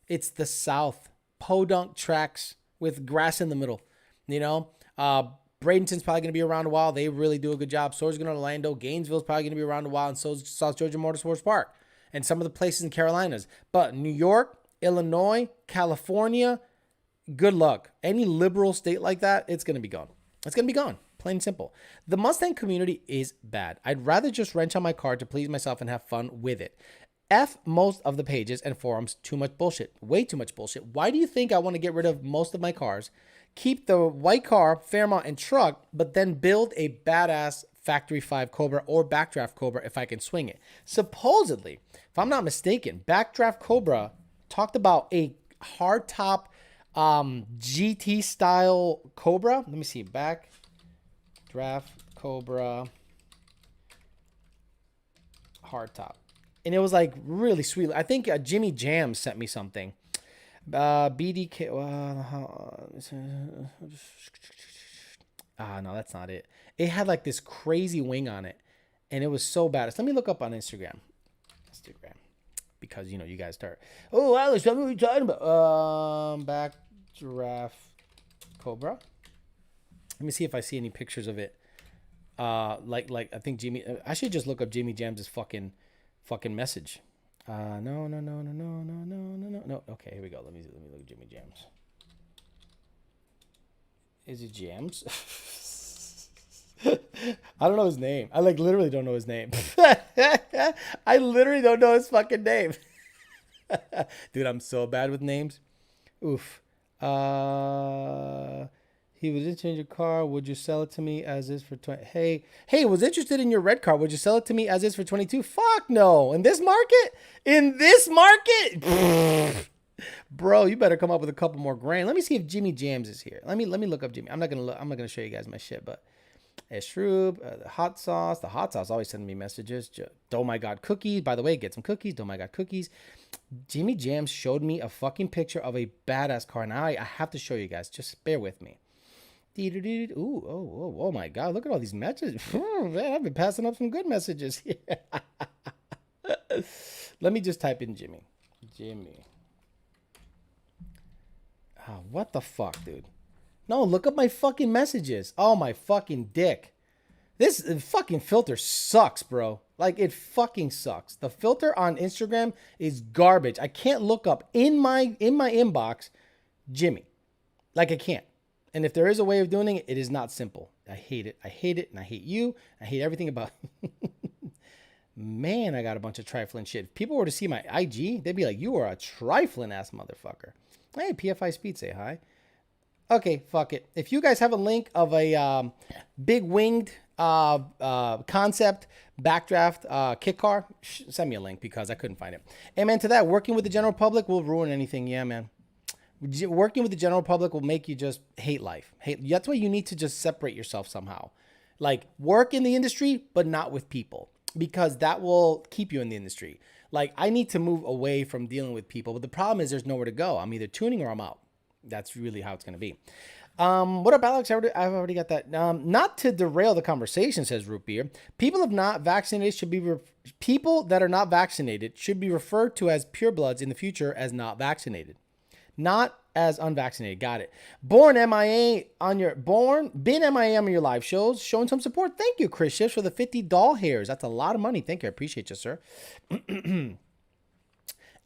It's the South. Podunk tracks with grass in the middle. You know, Bradenton's probably going to be around a while. They really do a good job. So is going to Orlando. Gainesville's probably going to be around a while. And so is South Georgia Motorsports Park. And some of the places in Carolinas. But New York, Illinois, California, good luck. Any liberal state like that, it's going to be gone. It's going to be gone. Plain and simple. The Mustang community is bad. I'd rather just wrench on my car to please myself and have fun with it. F most of the pages and forums. Too much bullshit. Way too much bullshit. Why do you think I want to get rid of most of my cars, keep the white car, Fairmont, and truck, but then build a badass Factory 5 Cobra or Backdraft Cobra if I can swing it? Supposedly, if I'm not mistaken, Backdraft Cobra talked about a hardtop GT style Cobra. Let me see. Backdraft Cobra hardtop. And it was like really sweet. I think Jimmy Jam sent me something. BDK. No, that's not it. It had like this crazy wing on it, and it was so bad. Let me look up on Instagram. Because, you know, you guys start. Oh, Alex, tell me what you're talking about. Backdraft Cobra. Let me see if I see any pictures of it. Like I think Jimmy. I should just look up Jimmy Jam's fucking message. No. Okay, here we go. Let me look at Jimmy Jams. Is it Jams? I don't know his name. I literally don't know his name. I literally don't know his fucking name. Dude, I'm so bad with names. Oof. He was interested in your car. Would you sell it to me as is for 20? Hey, was interested in your red car. Would you sell it to me as is for 22? Fuck no. In this market? Bro, you better come up with a couple more grand. Let me see if Jimmy Jams is here. Let me look up Jimmy. I'm not gonna show you guys my shit, but Shroob, the hot sauce. The hot sauce always sending me messages. Oh my god, cookies. By the way, get some cookies. Oh my god, cookies. Jimmy Jams showed me a fucking picture of a badass car. Now I have to show you guys. Just bear with me. Ooh, oh my god, look at all these messages. Man, I've been passing up some good messages here. Let me just type in Jimmy. Oh, what the fuck, dude? No, look up my fucking messages. Oh, my fucking dick. This fucking filter sucks, bro. Like, it fucking sucks. The filter on Instagram is garbage. I can't look up in my inbox Jimmy. Like, I can't. And if there is a way of doing it, it is not simple. I hate it. I hate it, and I hate you. I hate everything about it. Man, I got a bunch of trifling shit. If people were to see my IG, they'd be like, you are a trifling ass motherfucker. Hey, PFI Speed, say hi. Okay, fuck it. If you guys have a link of a big winged concept backdraft kit car, send me a link because I couldn't find it. Amen to that. Working with the general public will ruin anything. Yeah, man. Working with the general public will make you just hate life. That's why you need to just separate yourself somehow. Like, work in the industry, but not with people, because that will keep you in the industry. Like, I need to move away from dealing with people, but the problem is there's nowhere to go. I'm either tuning or I'm out. That's really how it's going to be. What up, Alex? I've already got that. Not to derail the conversation, says Root Beer. People that are not vaccinated should be referred to as purebloods in the future as not vaccinated, not as unvaccinated. Got it. Been MIA on your live shows, showing some support. Thank you, Chris Shifts, for the 50 doll hairs. That's a lot of money. Thank you. I appreciate you, sir.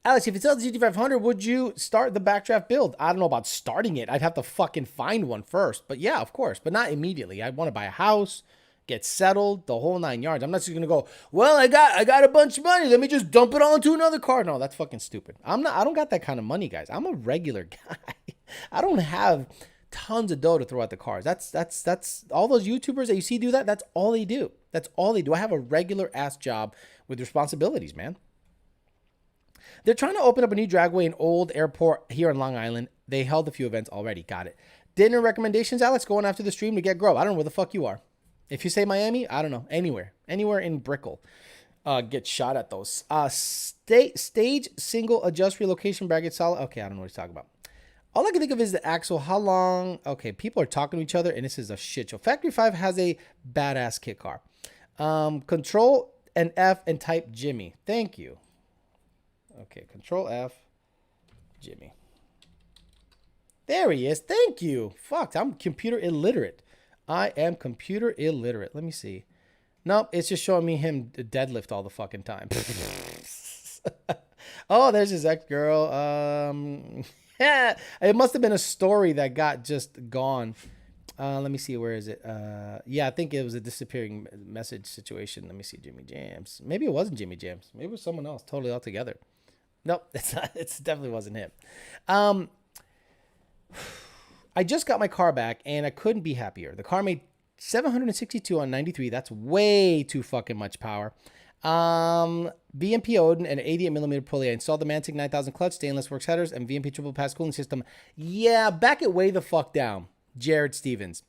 Alex, if you sell the GT500, would you start the backdraft build? I don't know about starting it. I'd have to fucking find one first. But yeah, of course. But not immediately. I'd want to buy a house, get settled, the whole 9 yards. I'm not just going to go, well, I got a bunch of money. Let me just dump it all into another car. No, that's fucking stupid. I don't got that kind of money, guys. I'm a regular guy. I don't have tons of dough to throw at the cars. That's all those YouTubers that you see do that. That's all they do. I have a regular ass job with responsibilities, man. They're trying to open up a new dragway in Old Airport here on Long Island. They held a few events already. Got it. Dinner recommendations, Alex, going after the stream to get grub. I don't know where the fuck you are. If you say Miami, I don't know. Anywhere in Brickell. Get shot at those. Stage single adjust relocation bracket solid. Okay, I don't know what he's talking about. All I can think of is the axle. How long? Okay, people are talking to each other, and this is a shit show. Factory 5 has a badass kit car. Control and F and type Jimmy. Thank you. Okay, Control F, Jimmy. There he is. Thank you. Fuck, I'm computer illiterate. I am computer illiterate. Let me see. Nope, it's just showing me him deadlift all the fucking time. Oh, there's his ex-girl. Yeah, it must have been a story that got just gone. Let me see. Where is it? Yeah, I think it was a disappearing message situation. Let me see. Jimmy Jams. Maybe it wasn't Jimmy Jams. Maybe it was someone else totally altogether. Nope, it's not. It definitely wasn't him. I just got my car back and I couldn't be happier. The car made 762 on 93. That's way too fucking much power. VMP Odin and 88mm pulley. I installed the Mantic 9000 clutch, stainless works headers, and VMP triple pass cooling system. Yeah, back it way the fuck down. Jared Stevens.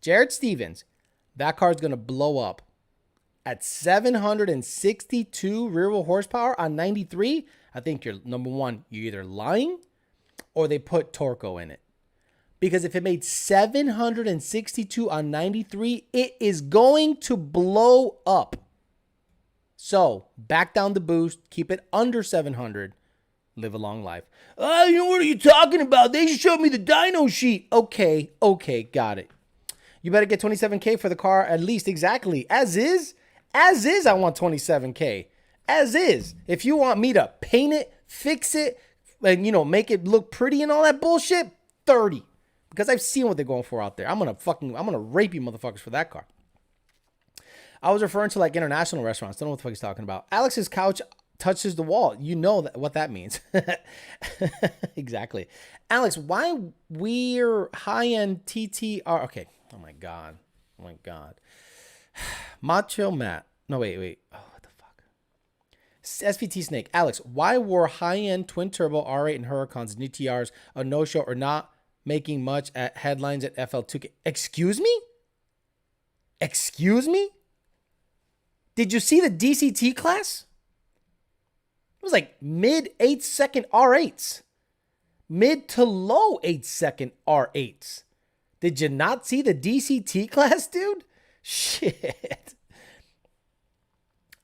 That car's going to blow up at 762 rear wheel horsepower on 93. I think you're, number one, you're either lying or they put Torco in it. Because if it made 762 on 93, it is going to blow up. So, back down the boost, keep it under 700, live a long life. Oh, you know, what are you talking about? They showed me the dyno sheet. Okay, got it. You better get 27K for the car at least, exactly. As is, I want 27K. As is. If you want me to paint it, fix it, and, you know, make it look pretty and all that bullshit, 30. Because I've seen what they're going for out there. I'm gonna rape you motherfuckers for that car. I was referring to like international restaurants. Don't know what the fuck he's talking about. Alex's couch touches the wall. You know what that means. Exactly. Alex, why we're high-end TTR? Okay. Oh my God. Macho Matt. No, wait. Oh, what the fuck? SVT Snake. Alex, why were high-end twin turbo R8 and Huracans and GTRs a no-show or not making much at headlines at FL2K? Excuse me? Did you see the DCT class? It was like mid 8-second R8s. Mid to low 8-second R8s. Did you not see the DCT class, dude? Shit.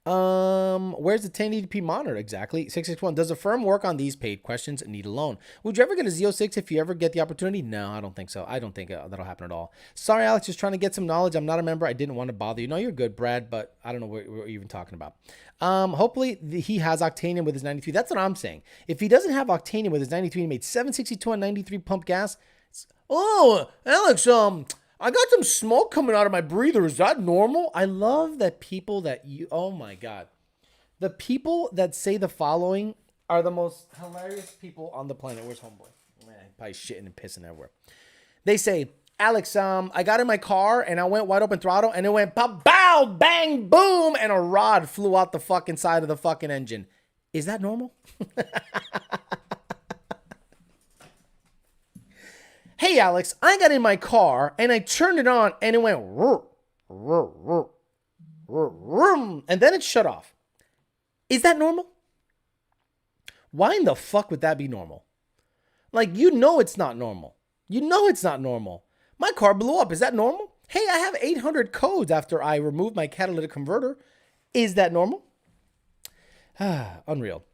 Where's the 1080p monitor exactly? 661. Does the firm work on these paid questions? Need a loan. Would you ever get a Z06 if you ever get the opportunity? No, I don't think so. I don't think that'll happen at all. Sorry, Alex, just trying to get some knowledge. I'm not a member. I didn't want to bother you. No, you're good, Brad, but I don't know what you're even talking about. Hopefully he has octanium with his 93. That's what I'm saying. If he doesn't have octanium with his 93, he made 762 on 93 pump gas. Oh, Alex, I got some smoke coming out of my breather. Is that normal? I love that people that you, oh my God. The people that say the following are the most hilarious people on the planet. Where's homeboy? Man, probably shitting and pissing everywhere. They say, Alex, I got in my car and I went wide open throttle and it went pop, bow, bang, boom, and a rod flew out the fucking side of the fucking engine. Is that normal? Hey, Alex, I got in my car and I turned it on and it went and then it shut off. Is that normal? Why in the fuck would that be normal? Like, you know it's not normal. My car blew up. Is that normal? Hey, I have 800 codes after I removed my catalytic converter. Is that normal? Unreal.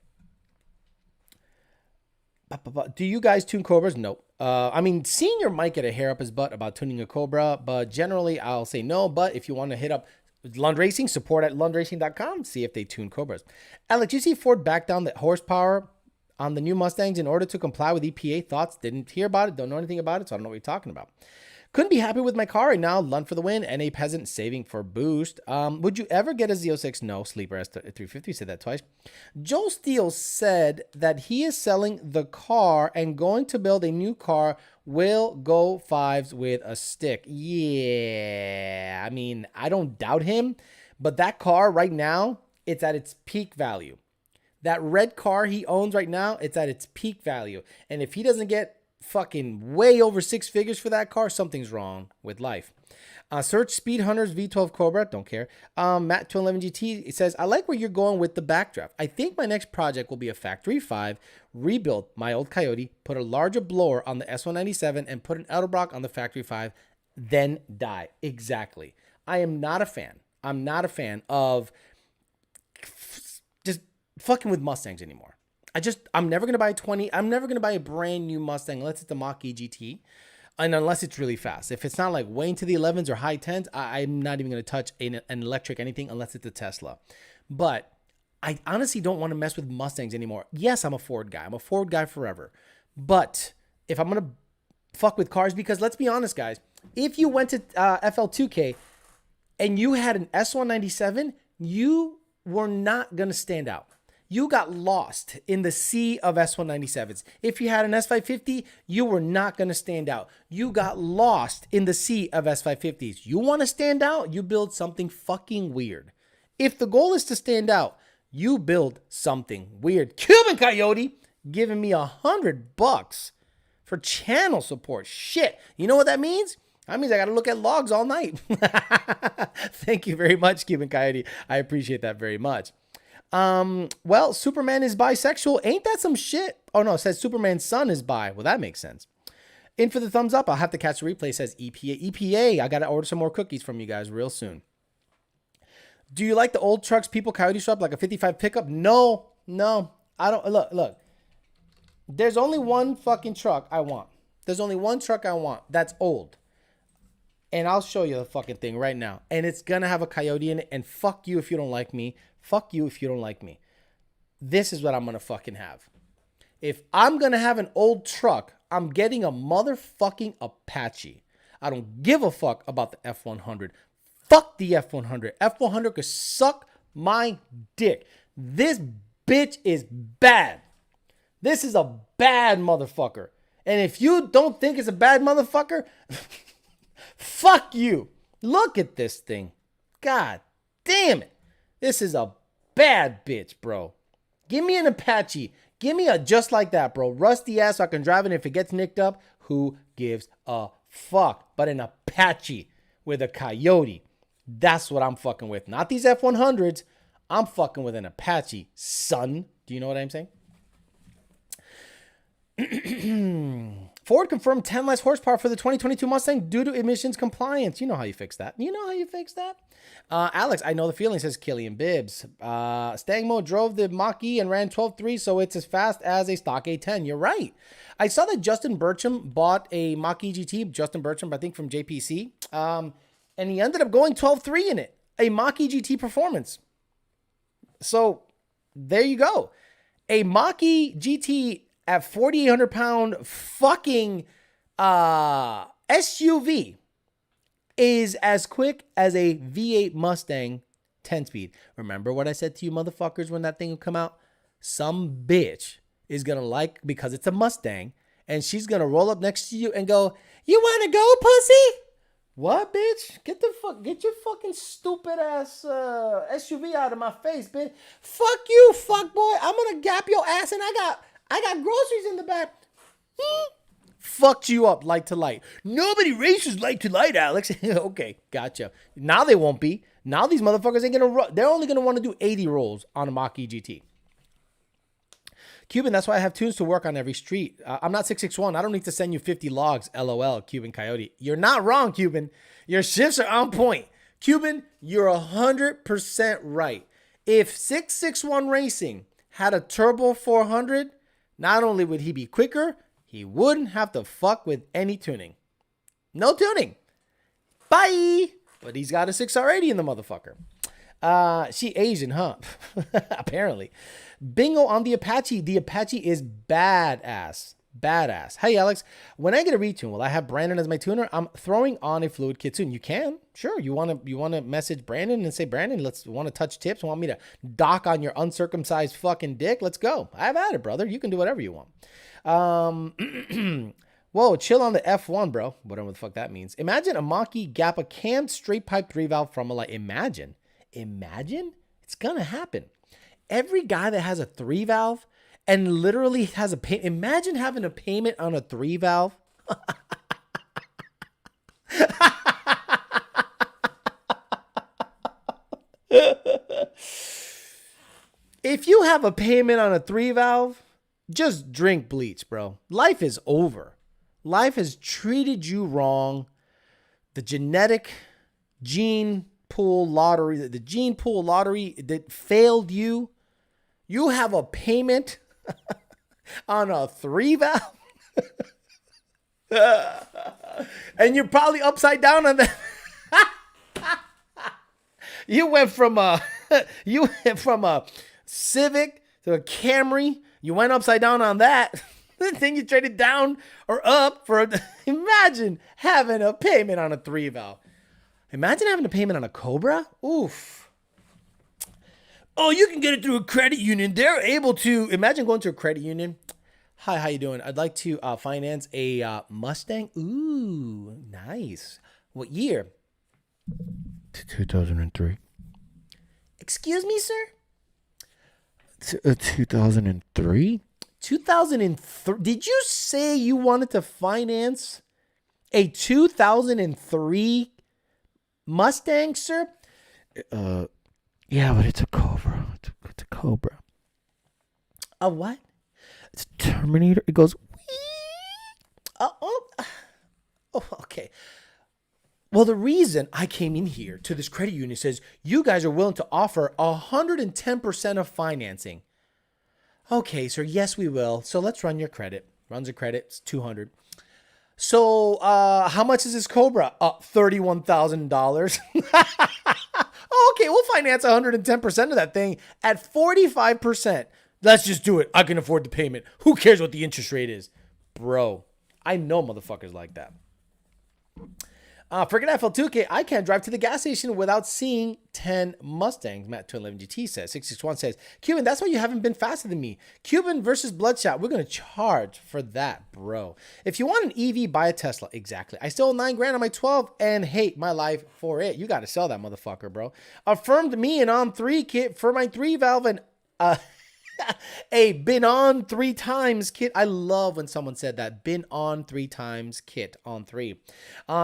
Do you guys tune Cobras? Nope. I mean, Senior might get a hair up his butt about tuning a Cobra, but generally I'll say no. But if you want to hit up Lund Racing, support at lundracing.com, see if they tune Cobras. Alex, you see Ford back down the horsepower on the new Mustangs in order to comply with EPA. Thoughts? Didn't hear about it, don't know anything about it, so I don't know what you're talking about. Couldn't be happy with my car right now. Lund for the win. NA Peasant saving for boost. Would you ever get a Z06? No. Sleeper S350 said that twice. Joel Steele said that he is selling the car and going to build a new car. Will go fives with a stick. Yeah. I mean, I don't doubt him, but that car right now, it's at its peak value. That red car he owns right now, it's at its peak value. And if he doesn't get fucking way over 6 figures for that car, something's wrong with life. Search Speed Hunters V12 Cobra, don't care. Matt 211 GT says, I like where you're going with the backdraft. I think my next project will be a Factory 5, rebuild my old Coyote, put a larger blower on the S197, and put an Edelbrock on the Factory 5, then die. Exactly. I am not a fan. I'm not a fan of just fucking with Mustangs anymore. I'm never going to buy a 20. I'm never going to buy a brand new Mustang unless it's a Mach-E GT and unless it's really fast. If it's not like way into the 11s or high 10s, I'm not even going to touch an electric anything unless it's a Tesla. But I honestly don't want to mess with Mustangs anymore. Yes, I'm a Ford guy. I'm a Ford guy forever. But if I'm going to fuck with cars, because let's be honest, guys, If you went to FL2K and you had an S197, you were not going to stand out. You got lost in the sea of S197s. If you had an S550, you were not going to stand out. You got lost in the sea of S550s. You want to stand out? You build something fucking weird. If the goal is to stand out, you build something weird. Cuban Coyote giving me $100 for channel support. Shit. You know what that means? That means I got to look at logs all night. Thank you very much, Cuban Coyote. I appreciate that very much. Well, Superman is bisexual. Ain't that some shit? Oh no, it says Superman's son is bi. Well, that makes sense. In for the thumbs up. I'll have to catch the replay. It says EPA. I got to order some more cookies from you guys real soon. Do you like the old trucks people Coyote shop like a 55 pickup? No, I don't. Look. There's only one fucking truck I want. There's only one truck I want that's old. And I'll show you the fucking thing right now. And it's going to have a Coyote in it. And fuck you if you don't like me. Fuck you if you don't like me. This is what I'm going to fucking have. If I'm going to have an old truck, I'm getting a motherfucking Apache. I don't give a fuck about the F100. Fuck the F100. F100 could suck my dick. This bitch is bad. This is a bad motherfucker. And if you don't think it's a bad motherfucker, fuck you. Look at this thing. God damn it. This is a bad bitch, bro. Give me an Apache. Give me a just like that, bro. Rusty ass so I can drive it. If it gets nicked up, who gives a fuck? But an Apache with a Coyote. That's what I'm fucking with. Not these F100s. I'm fucking with an Apache, son. Do you know what I'm saying? Ford confirmed 10 less horsepower for the 2022 Mustang due to emissions compliance. You know how you fix that. Alex, I know the feeling, says Killian Bibbs. Stangmo drove the Mach-E and ran 12.3, so it's as fast as a stock A10. You're right. I saw that Justin Burcham bought a Mach-E GT. Justin Burcham, I think from JPC. And he ended up going 12.3 in it. A Mach-E GT performance. So there you go. A Mach-E GT at 4,800 pound fucking SUV is as quick as a V8 Mustang 10 speed. Remember what I said to you motherfuckers when that thing would come out? Some bitch is going to like, because it's a Mustang, and she's going to roll up next to you and go, "You want to go, pussy?" What, bitch? Get your fucking stupid ass SUV out of my face, bitch. Fuck you, fuck boy. I'm going to gap your ass, and I got groceries in the back. Fucked you up light to light. Nobody races light to light, Alex. Okay, gotcha. Now they won't be. Now these motherfuckers ain't gonna run. They're only gonna want to do 80 rolls on a Mach-E GT. Cuban, that's why I have tunes to work on every street. I'm not 661. I don't need to send you 50 logs. LOL, Cuban Coyote. You're not wrong, Cuban. Your shifts are on point. Cuban, you're 100% right. If 661 Racing had a turbo 400, not only would he be quicker, he wouldn't have to fuck with any tuning. No tuning. Bye. But he's got a 6R80 in the motherfucker. She Asian, huh? Apparently. Bingo on the Apache. The Apache is badass. Badass. Hey, Alex. When I get a retune, will I have Brandon as my tuner? I'm throwing on a fluid kit soon. You can. Sure. You want to message Brandon and say, "Brandon, want to touch tips? Want me to dock on your uncircumcised fucking dick? Let's go." I've had it, brother. You can do whatever you want. Whoa, chill on the F1, bro. Whatever the fuck that means. Imagine a Mach-E gap a cammed straight pipe 3-valve from a light. Imagine. It's gonna happen. Every guy that has a 3-valve and literally has a imagine having a payment on a 3-valve. If you have a payment on a 3-valve, just drink bleach, bro. Life is over. Life has treated you wrong. The gene pool lottery that failed you. You have a payment on a 3-valve. And you're probably upside down on that. You went from a Civic to a Camry. You went upside down on that. Then you trade it down or up for imagine having a payment on a 3-valve. Imagine having a payment on a Cobra. Oof. Oh, you can get it through a credit union. They're able to. Imagine going to a credit union. Hi, how you doing? I'd like to finance a Mustang. Ooh, nice. What year? 2003. Excuse me, sir? 2003? 2003? Did you say you wanted to finance a 2003 Mustang, sir? Yeah, but it's a Cobra. It's a Cobra. A what? It's a Terminator. It goes. Oh, okay. Well, the reason I came in here to this credit union says you guys are willing to offer 110% of financing. Okay, sir. Yes, we will. So let's run your credit. Runs a credit. It's 200. So how much is this Cobra? $31,000. Okay, we'll finance 110% of that thing at 45%. Let's just do it. I can afford the payment. Who cares what the interest rate is? Bro, I know motherfuckers like that. Forget FL2K. I can't drive to the gas station without seeing 10 Mustangs. Matt 211 GT says. 661 says, Cuban, that's why you haven't been faster than me. Cuban versus Bloodshot. We're going to charge for that, bro. If you want an EV, buy a Tesla. Exactly. I stole $9,000 on my 12 and hate my life for it. You got to sell that motherfucker, bro. Affirmed me and on 3 kit for my 3-valve and a been on 3 times kit. I love when someone said that. Been on 3 times kit on 3.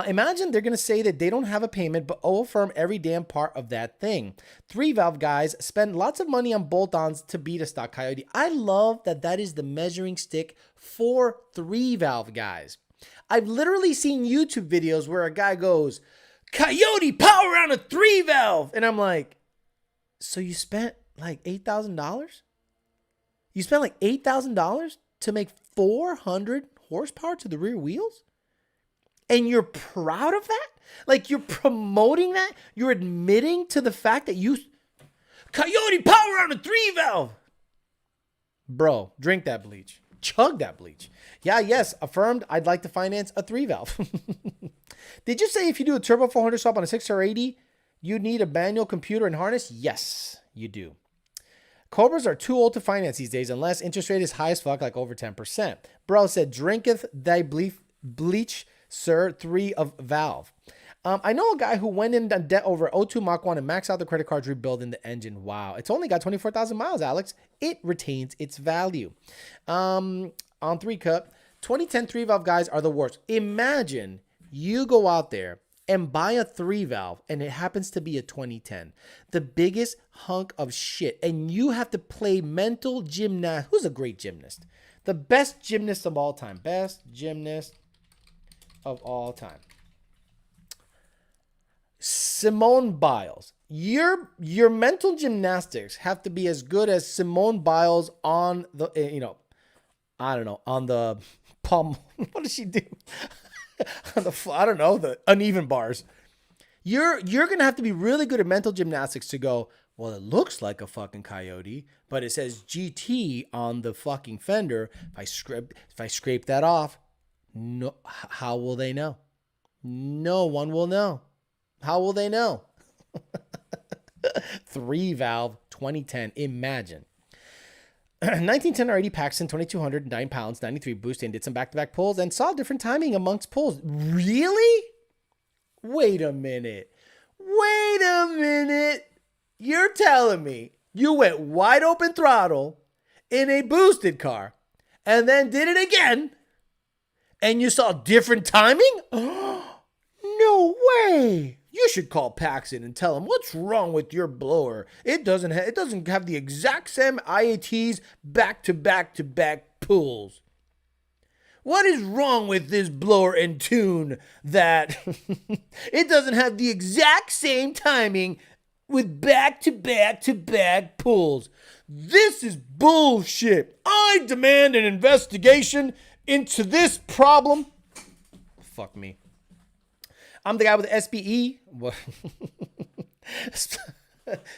Imagine they're going to say that they don't have a payment, but affirm every damn part of that thing. 3-valve guys spend lots of money on bolt-ons to beat a stock Coyote. I love that that is the measuring stick for 3-valve guys. I've literally seen YouTube videos where a guy goes, Coyote power on a 3-valve. And I'm like, so you spent like $8,000? You spent like $8,000 to make 400 horsepower to the rear wheels? And you're proud of that? Like you're promoting that? You're admitting to the fact that you... Coyote power on a 3-valve! Bro, drink that bleach. Chug that bleach. Yeah, yes, affirmed. I'd like to finance a 3-valve. Did you say if you do a turbo 400 swap on a 6R80, you need a manual computer and harness? Yes, you do. Cobras are too old to finance these days unless interest rate is high as fuck, like over 10%. Bro said, drinketh thy bleach, sir, 3 of valve. I know a guy who went in debt over 02 Mach-1 and maxed out the credit cards rebuilding the engine. Wow. It's only got 24,000 miles, Alex. It retains its value. On 3 Cup, 2010 3-valve guys are the worst. Imagine you go out there and buy a 3-valve and it happens to be a 2010. The biggest hunk of shit. And you have to play mental gymnast. Who's a great gymnast? The best gymnast of all time. Best gymnast of all time. Simone Biles. Your mental gymnastics have to be as good as Simone Biles on the, I don't know, on the palm. What does she do? On the, I don't know, the uneven bars. You're going to have to be really good at mental gymnastics to go, well, it looks like a fucking Coyote, but it says GT on the fucking fender. If I scrape that off, no, how will they know? No one will know. How will they know? 3-valve, 2010. Imagine. 1910 R80 Paxton, 2,200, 9 pounds, 93 boost, and did some back-to-back pulls and saw different timing amongst pulls. Really? Wait a minute. You're telling me you went wide open throttle in a boosted car and then did it again and you saw different timing? No way. You should call Paxton and tell him what's wrong with your blower. It doesn't have the exact same IATs back-to-back pulls. What is wrong with this blower and tune that it doesn't have the exact same timing with back-to-back pulls? This is bullshit. I demand an investigation into this problem. Fuck me. I'm the guy with the SPE.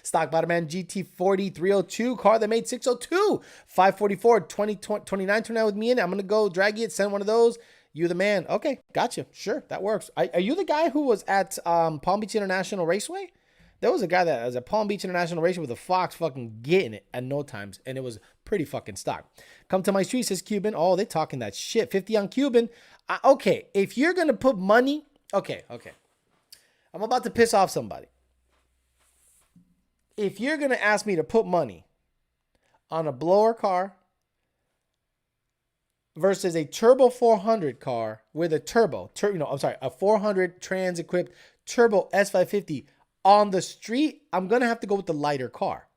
Stock Bottom Man GT40 302, car that made 602, 544, 29 with me in it. I'm going to go drag it, send one of those. You the man. Okay, gotcha. Sure, that works. Are you the guy who was at Palm Beach International Raceway? There was a guy that was at Palm Beach International Raceway with a Fox fucking getting it at no times, and it was pretty fucking stock. Come to my street, says Cuban. Oh, they talking that shit. 50 on Cuban. Okay, if you're going to put money... Okay. I'm about to piss off somebody. If you're going to ask me to put money on a blower car versus a turbo 400 car with a a 400 trans-equipped turbo S550 on the street, I'm going to have to go with the lighter car.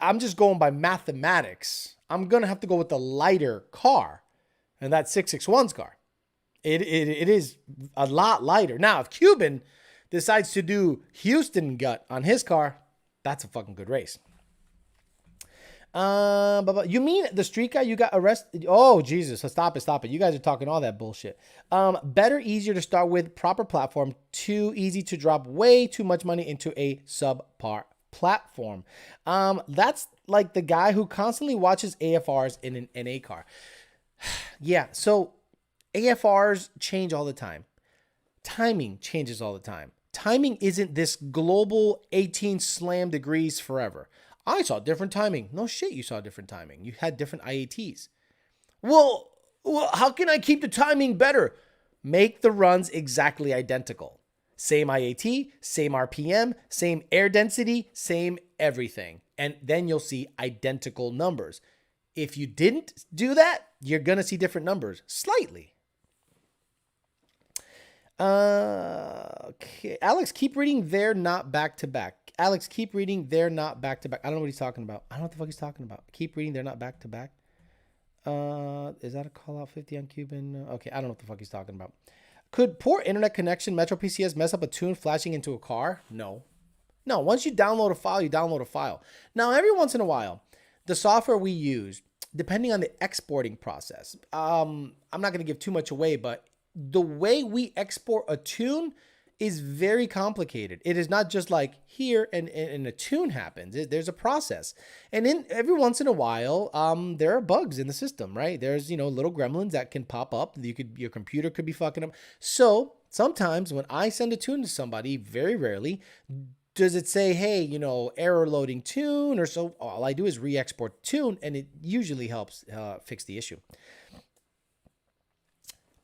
I'm just going by mathematics. I'm going to have to go with the lighter car. And that's 661's car. It is a lot lighter. Now, if Cuban decides to do Houston gut on his car, that's a fucking good race. You mean the street guy you got arrested? Oh, Jesus. So stop it. You guys are talking all that bullshit. Better, easier to start with, proper platform, too easy to drop way too much money into a subpar platform. That's like the guy who constantly watches AFRs in an NA car. Yeah, so AFRs change all the time. Timing changes all the time. Timing isn't this global 18 slam degrees forever. I saw different timing. No shit, you saw different timing. You had different IATs. Well, how can I keep the timing better? Make the runs exactly identical. Same IAT, same RPM, same air density, same everything. And then you'll see identical numbers. If you didn't do that, you're going to see different numbers slightly. Okay. Alex, keep reading. They're not back to back. Alex, keep reading. They're not back to back. I don't know what he's talking about. I don't know what the fuck he's talking about. Keep reading. They're not back to back. Is that a call out 50 on Cuban? Okay. I don't know what the fuck he's talking about. Could poor internet connection, Metro PCS, mess up a tune flashing into a car? No. Once you download a file, you download a file. Now, every once in a while, the software we use, depending on the exporting process, I'm not going to give too much away, but the way we export a tune is very complicated. It is not just like here and a tune happens. There's a process. And every once in a while, there are bugs in the system, right? There's, little gremlins that can pop up. Your computer could be fucking up. So sometimes when I send a tune to somebody, very rarely does it say, hey, error loading tune, or so. All I do is re-export tune, and it usually helps fix the issue.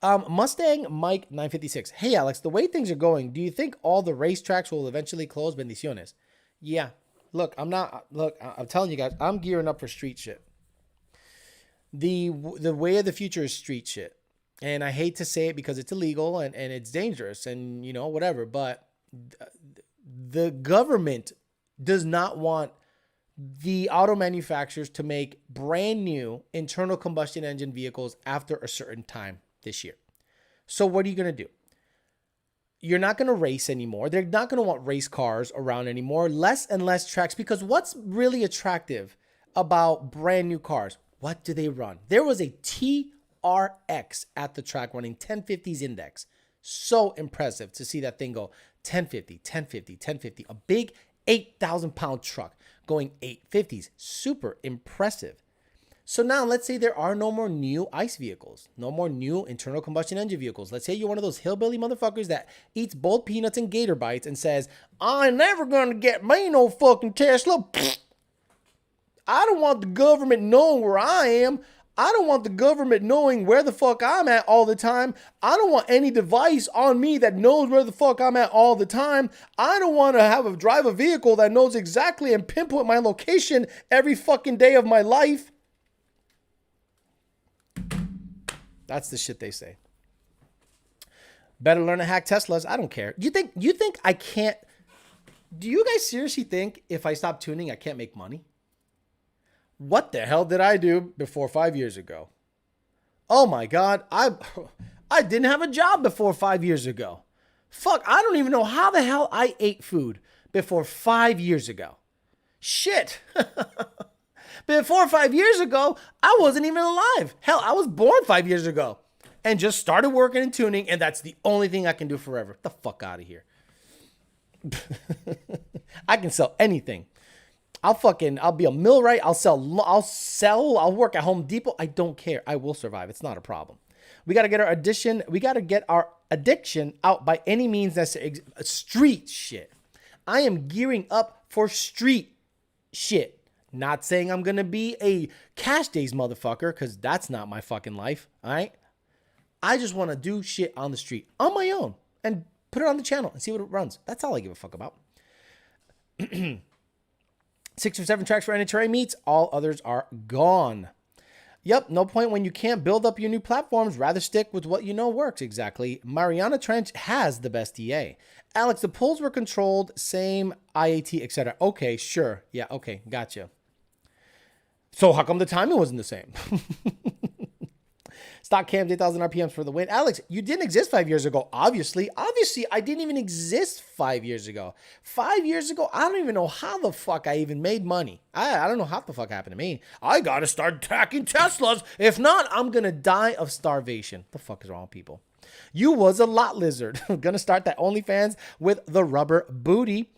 Mustang Mike 956. Hey, Alex, the way things are going, do you think all the racetracks will eventually close? Bendiciones. Yeah. Look, I'm telling you guys, I'm gearing up for street shit. The way of the future is street shit. And I hate to say it because it's illegal and it's dangerous and, whatever. But the government does not want the auto manufacturers to make brand new internal combustion engine vehicles after a certain time this year. So what are you going to do? You're not going to race anymore. They're not going to want race cars around anymore. Less and less tracks, because what's really attractive about brand new cars? What do they run? There was a TRX at the track running 1050s index. So impressive to see that thing go 1050, 1050, 1050. A big 8,000 pound truck going 850s. Super impressive. So now let's say there are no more new ICE vehicles, no more new internal combustion engine vehicles. Let's say you're one of those hillbilly motherfuckers that eats boiled peanuts and gator bites and says, I'm never going to get me no fucking Tesla. I don't want the government knowing where I am. I don't want the government knowing where the fuck I'm at all the time. I don't want any device on me that knows where the fuck I'm at all the time. I don't want to drive a vehicle that knows exactly and pinpoint my location every fucking day of my life. That's the shit they say. Better learn to hack Teslas. I don't care. You think I can't? Do you guys seriously think if I stop tuning, I can't make money? What the hell did I do before 5 years ago? Oh my God. I didn't have a job before 5 years ago. Fuck, I don't even know how the hell I ate food before 5 years ago. Shit. Before 5 years ago, I wasn't even alive. Hell, I was born 5 years ago and just started working and tuning, and that's the only thing I can do forever. Get the fuck out of here. I can sell anything. I'll be a millwright. I'll work at Home Depot. I don't care. I will survive. It's not a problem. We got to get our addiction out by any means necessary. Street shit. I am gearing up for street shit. Not saying I'm going to be a cash days motherfucker, because that's not my fucking life. All right. I just want to do shit on the street on my own and put it on the channel and see what it runs. That's all I give a fuck about. 6 or 7 tracks for NHRA meets. All others are gone. Yep, no point when you can't build up your new platforms. Rather stick with what you know works. Exactly. Mariana Trench has the best EA. Alex, the pulls were controlled. Same IAT, etc. Okay, sure. Yeah, okay, gotcha. So how come the timing wasn't the same? Stock cams, 8,000 RPMs for the win. Alex, you didn't exist 5 years ago. Obviously, I didn't even exist 5 years ago. 5 years ago, I don't even know how the fuck I even made money. I don't know how the fuck happened to me. I got to start tracking Teslas. If not, I'm going to die of starvation. The fuck is wrong with people? You was a lot lizard. Going to start that OnlyFans with the rubber booty.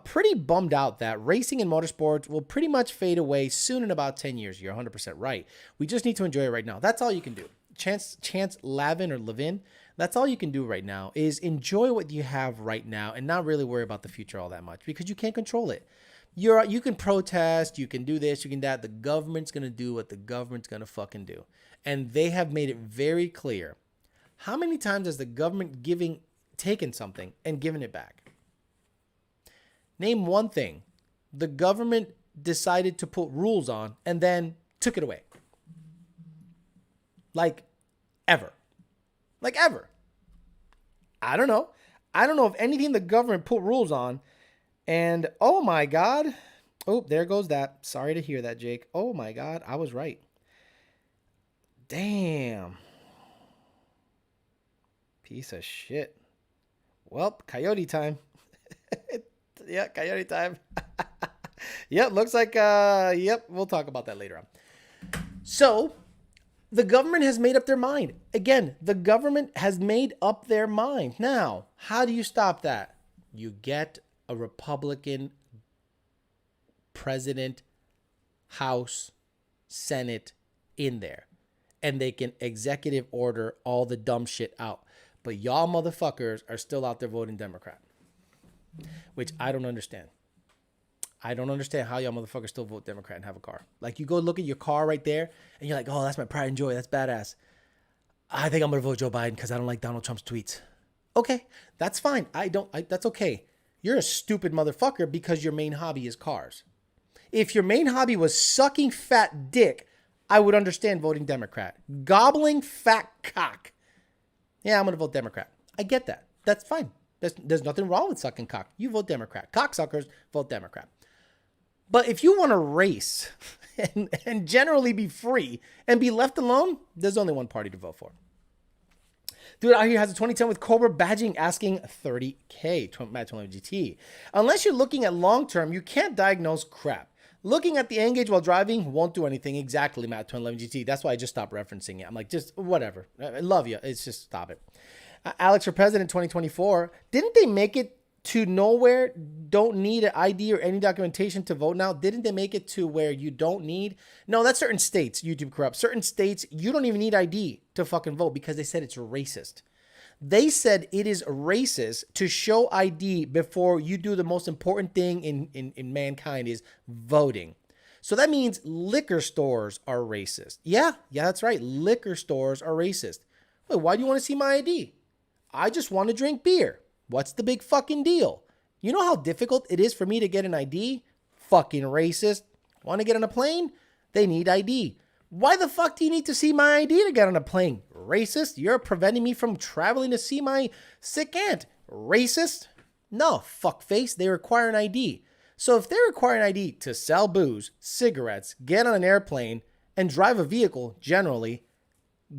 Pretty bummed out that racing and motorsports will pretty much fade away soon in about 10 years. You're 100% right. We just need to enjoy it right now. That's all you can do. Chance Lavin or Levin, that's all you can do right now is enjoy what you have right now and not really worry about the future all that much because you can't control it. You can protest, you can do this, you can that. The government's going to do what the government's going to fucking do. And they have made it very clear. How many times has the government taken something and given it back? Name one thing the government decided to put rules on and then took it away. Like ever. I don't know. I don't know if anything the government put rules on and oh my God. Oh, there goes that. Sorry to hear that, Jake. Oh my God. I was right. Damn. Piece of shit. Well, coyote time. Yeah, coyote time. Yep, looks like, yep, we'll talk about that later on. So, the government has made up their mind. Again, the government has made up their mind. Now, how do you stop that? You get a Republican president, House, Senate in there. And they can executive order all the dumb shit out. But y'all motherfuckers are still out there voting Democrat. Which I don't understand. I don't understand how y'all motherfuckers still vote Democrat and have a car. Like you go look at your car right there and you're like, oh, that's my pride and joy. That's badass. I think I'm going to vote Joe Biden because I don't like Donald Trump's tweets. Okay, that's fine. That's okay. You're a stupid motherfucker because your main hobby is cars. If your main hobby was sucking fat dick, I would understand voting Democrat. Gobbling fat cock. Yeah, I'm going to vote Democrat. I get that. That's fine. There's nothing wrong with sucking cock. You vote Democrat. Cocksuckers vote Democrat. But if you want to race and generally be free and be left alone, there's only one party to vote for. Dude out here has a 2010 with Cobra badging asking $30K. Matt 20 GT. Unless you're looking at long term, you can't diagnose crap. Looking at the N-gauge while driving won't do anything. Exactly, Matt 2011 GT. That's why I just stopped referencing it. I'm like, just whatever. I love you. It's just stop it. Alex for president 2024. Didn't they make it to nowhere? Don't need an ID or any documentation to vote now. Didn't they make it to where you don't need? No, that's certain states. YouTube corrupt. Certain states, you don't even need ID to fucking vote because they said it's racist. They said it is racist to show ID before you do the most important thing in mankind is voting. So that means liquor stores are racist. Yeah, that's right. Liquor stores are racist. Wait, why do you want to see my ID? I just want to drink beer. What's the big fucking deal? You know how difficult it is for me to get an ID? Fucking racist. Want to get on a plane? They need ID. Why the fuck do you need to see my ID to get on a plane? Racist. You're preventing me from traveling to see my sick aunt. Racist. No, fuckface. They require an ID. So if they require an ID to sell booze, cigarettes, get on an airplane, and drive a vehicle, generally,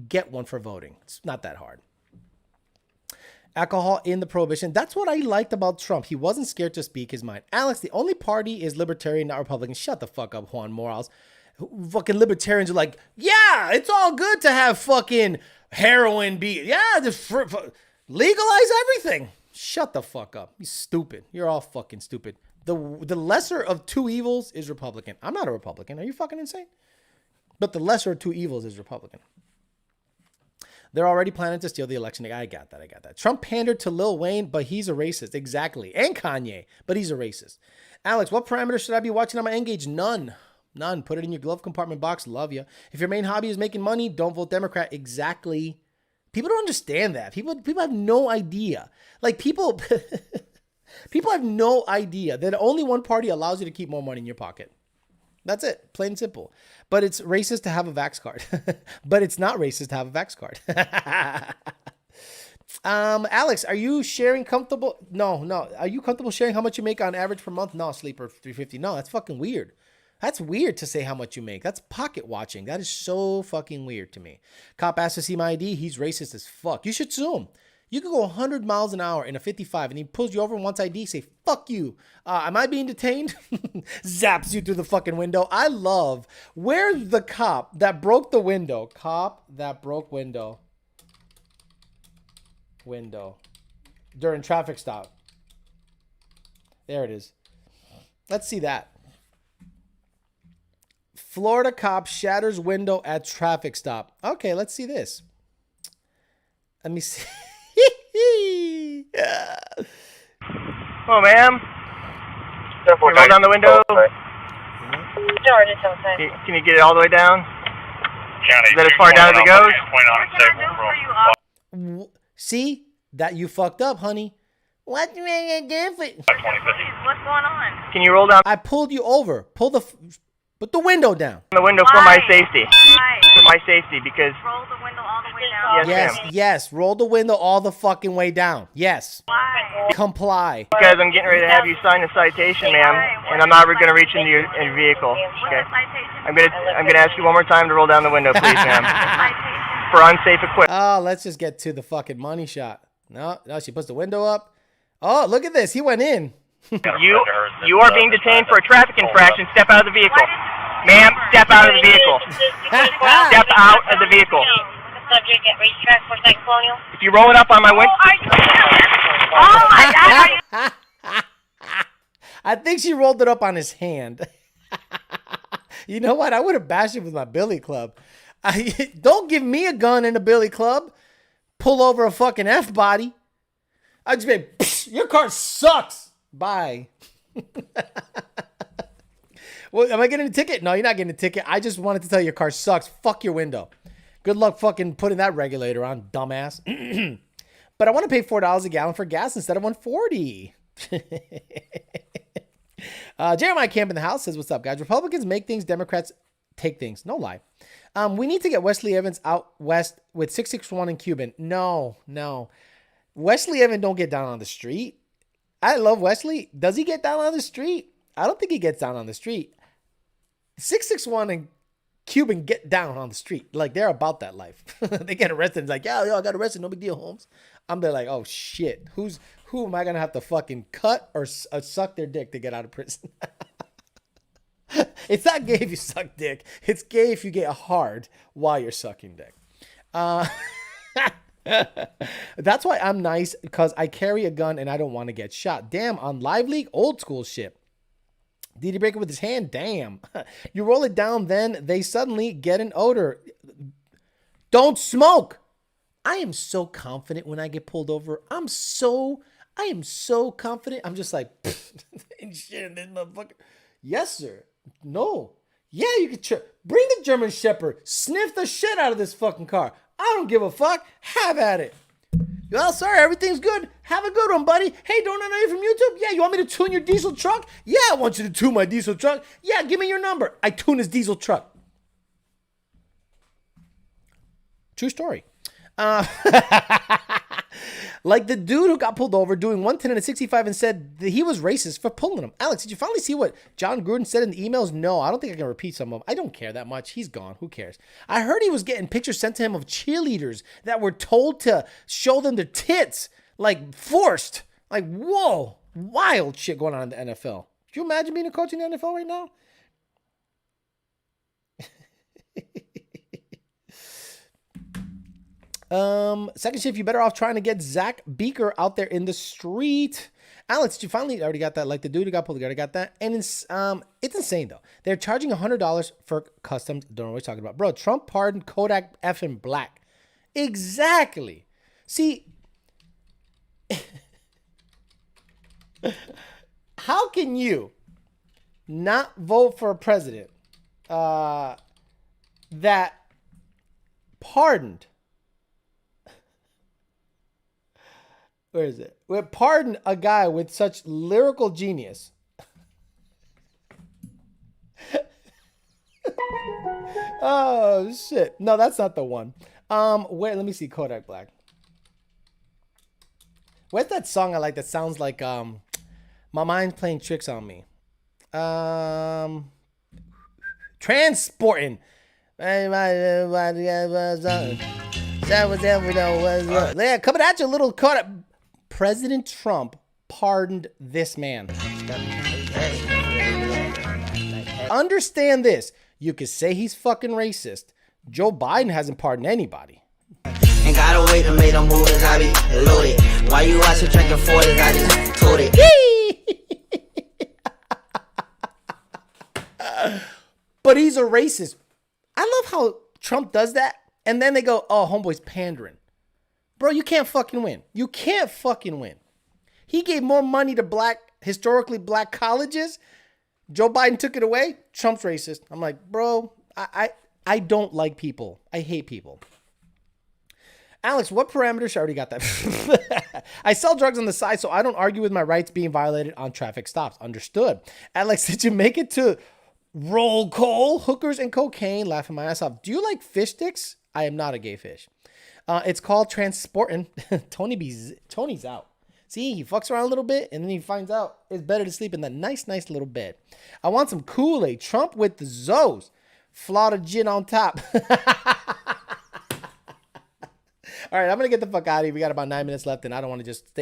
get one for voting. It's not that hard. Alcohol in the prohibition. That's what I liked about Trump. He wasn't scared to speak his mind. Alex, the only party is libertarian, not Republican. Shut the fuck up, Juan Morales. Fucking libertarians are like, yeah, it's all good to have fucking heroin be. Yeah, just legalize everything. Shut the fuck up. You stupid. You're all fucking stupid. The lesser of two evils is Republican. I'm not a Republican. Are you fucking insane? But the lesser of two evils is Republican. They're already planning to steal the election. I got that. Trump pandered to Lil Wayne, but he's a racist. Exactly. And Kanye, but he's a racist. Alex, what parameters should I be watching on my Engage? None. Put it in your glove compartment box. Love you. If your main hobby is making money, don't vote Democrat. Exactly. People don't understand that. People have no idea. Like people have no idea that only one party allows you to keep more money in your pocket. That's it. Plain and simple. But it's racist to have a Vax card. But it's not racist to have a Vax card. Alex, are you sharing comfortable? No. Are you comfortable sharing how much you make on average per month? No, Sleeper 350. No, that's fucking weird. That's weird to say how much you make. That's pocket watching. That is so fucking weird to me. Cop asked to see my ID. He's racist as fuck. You should sue him. You could go 100 miles an hour in a 55 and he pulls you over and wants ID. Say, fuck you. Am I being detained? Zaps you through the fucking window. I love, where's the cop that broke the window? Cop that broke window. During traffic stop. There it is. Let's see that. Florida cop shatters window at traffic stop. Okay, let's see this. Let me see. Oh, ma'am. Can you roll down the window? Can you get it all the way down? Is that as far down as it goes? See? That you fucked up, honey. What's different? What's going on? Can you roll down? I pulled you over. Put the window down. The window for my safety. For my safety, because... Roll the window all the way down. Yes. Roll the window all the fucking way down. Yes. Why? Comply. Because I'm getting ready to have you sign a citation, ma'am, and I'm not going to reach into your vehicle. Okay. I'm gonna ask you one more time to roll down the window, please, ma'am. For unsafe equipment. Oh, let's just get to the fucking money shot. No, she puts the window up. Oh, look at this. He went in. You are being detained for a traffic infraction. Step out of the vehicle. Ma'am, step out of the vehicle. Step out of the vehicle. If you roll it up on my window... Oh my God! I think she rolled it up on his hand. You know what? I would have bashed him with my billy club. Don't give me a gun and a billy club. Pull over a fucking F-body. I'd just be, your car sucks. Bye. Well, am I getting a ticket? No, you're not getting a ticket. I just wanted to tell you your car sucks. Fuck your window. Good luck fucking putting that regulator on, dumbass. But I want to pay $4 a gallon for gas instead of $1.40. Jeremiah Camp in the house says, what's up, guys? Republicans make things, Democrats take things. No lie. We need to get Wesley Evans out west with 661 and Cuban. No. Wesley Evans don't get down on the street. I love Wesley. Does he get down on the street? I don't think he gets down on the street. 661 and Cuban get down on the street. Like, they're about that life. They get arrested. It's like, yo, I got arrested. No big deal, Holmes. I'm there like, oh, shit. Who am I going to have to fucking cut or suck their dick to get out of prison? It's not gay if you suck dick. It's gay if you get hard while you're sucking dick. That's why I'm nice, because I carry a gun and I don't want to get shot. Damn, on Live League, old school shit. Did he break it with his hand? Damn. You roll it down, then they suddenly get an odor. Don't smoke. I am so confident when I get pulled over. I am so confident. I'm just like, ain't shit in this motherfucker. Yes, sir. No. Yeah, you can bring the German Shepherd. Sniff the shit out of this fucking car. I don't give a fuck. Have at it. Well, sorry, everything's good. Have a good one, buddy. Hey, don't I know you from YouTube? Yeah, you want me to tune your diesel truck? Yeah, I want you to tune my diesel truck. Yeah, give me your number. I tune his diesel truck. True story. Like the dude who got pulled over doing 110 and a 65 and said that he was racist for pulling him. Alex, did you finally see what John Gruden said in the emails? No, I don't think I can repeat some of them. I don't care that much. He's gone. Who cares? I heard he was getting pictures sent to him of cheerleaders that were told to show them their tits, like forced. Like, whoa, wild shit going on in the NFL. Could you imagine being a coach in the NFL right now? Second shift, you better off trying to get Zach Beaker out there in the street. Alex, did you finally already got that? Like the dude who got pulled together, got that. And it's insane though. They're charging $100 for customs. Don't know what he's talking about, bro. Trump pardoned Kodak effing Black. Exactly. See, how can you not vote for a president that pardoned? Where is it? We pardoned a guy with such lyrical genius. Oh shit! No, that's not the one. Wait, let me see. Kodak Black. Where's that song I like that sounds like my mind's playing tricks on me? Transporting. Yeah, coming at you, little Kodak. President Trump pardoned this man. Understand this. You could say he's fucking racist. Joe Biden hasn't pardoned anybody. Ain't gotta wait to make them move as I be loaded. Why you watching drinking 40s? I just told it. But he's a racist. I love how Trump does that. And then they go, oh, homeboy's pandering. Bro, you can't fucking win. You can't fucking win. He gave more money to historically black colleges. Joe Biden took it away. Trump's racist. I'm like, bro, I don't like people. I hate people. Alex, what parameters? I already got that. I sell drugs on the side, so I don't argue with my rights being violated on traffic stops. Understood. Alex, did you make it to roll call, hookers, and cocaine? Laughing my ass off. Do you like fish sticks? I am not a gay fish. It's called transporting. Tony's out. See, he fucks around a little bit, and then he finds out it's better to sleep in that nice little bed. I want some Kool-Aid. Trump with the Zoes. Florida gin on top. All right, I'm going to get the fuck out of here. We got about 9 minutes left, and I don't want to just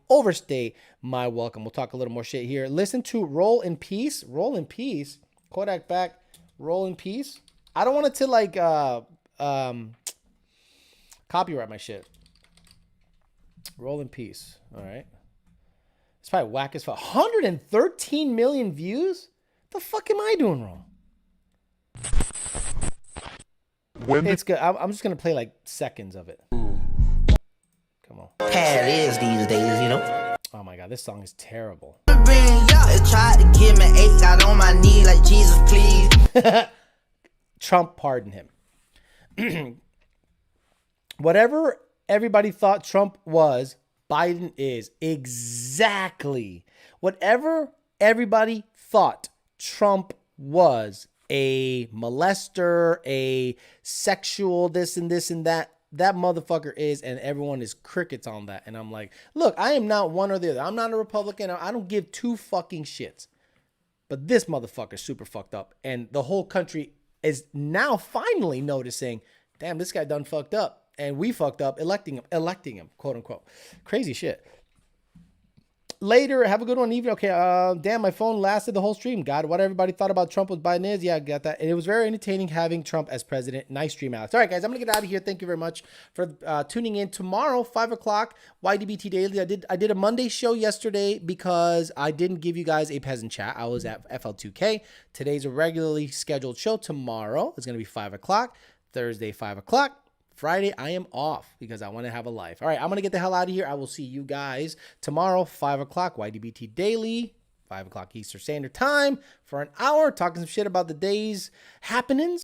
overstay my welcome. We'll talk a little more shit here. Listen to Roll in Peace. Roll in Peace. Kodak back. Roll in Peace. I don't want it to, like, copyright my shit. Roll in Peace. All right. It's probably whack as fuck. 113 million views? The fuck am I doing wrong? It's good. I'm just going to play like seconds of it. Come on. How it is these days, you know. Oh my God, this song is terrible. Tried to give me 8, got on my knee like Jesus, please. Trump pardoned him. Whatever everybody thought Trump was, Biden is. Exactly. Whatever everybody thought Trump was, a molester, a sexual this and that motherfucker is, and everyone is crickets on that. And I'm like, look, I am not one or the other. I'm not a Republican. I don't give two fucking shits. But this motherfucker's super fucked up. And the whole country is now finally noticing, damn, this guy done fucked up. And we fucked up electing him, quote unquote. Crazy shit. Later, have a good one, evening. Okay, damn, my phone lasted the whole stream. God, what everybody thought about Trump was Biden is. Yeah, I got that. And it was very entertaining having Trump as president. Nice stream, Alex. All right, guys, I'm going to get out of here. Thank you very much for tuning in. Tomorrow, 5 o'clock, YDBT Daily. I did a Monday show yesterday because I didn't give you guys a peasant chat. I was at FL2K. Today's a regularly scheduled show. Tomorrow is going to be 5 o'clock. Thursday, 5 o'clock. Friday, I am off because I want to have a life. All right, I'm going to get the hell out of here. I will see you guys tomorrow, 5 o'clock, YDBT Daily, 5 o'clock Eastern Standard Time for an hour, talking some shit about the day's happenings.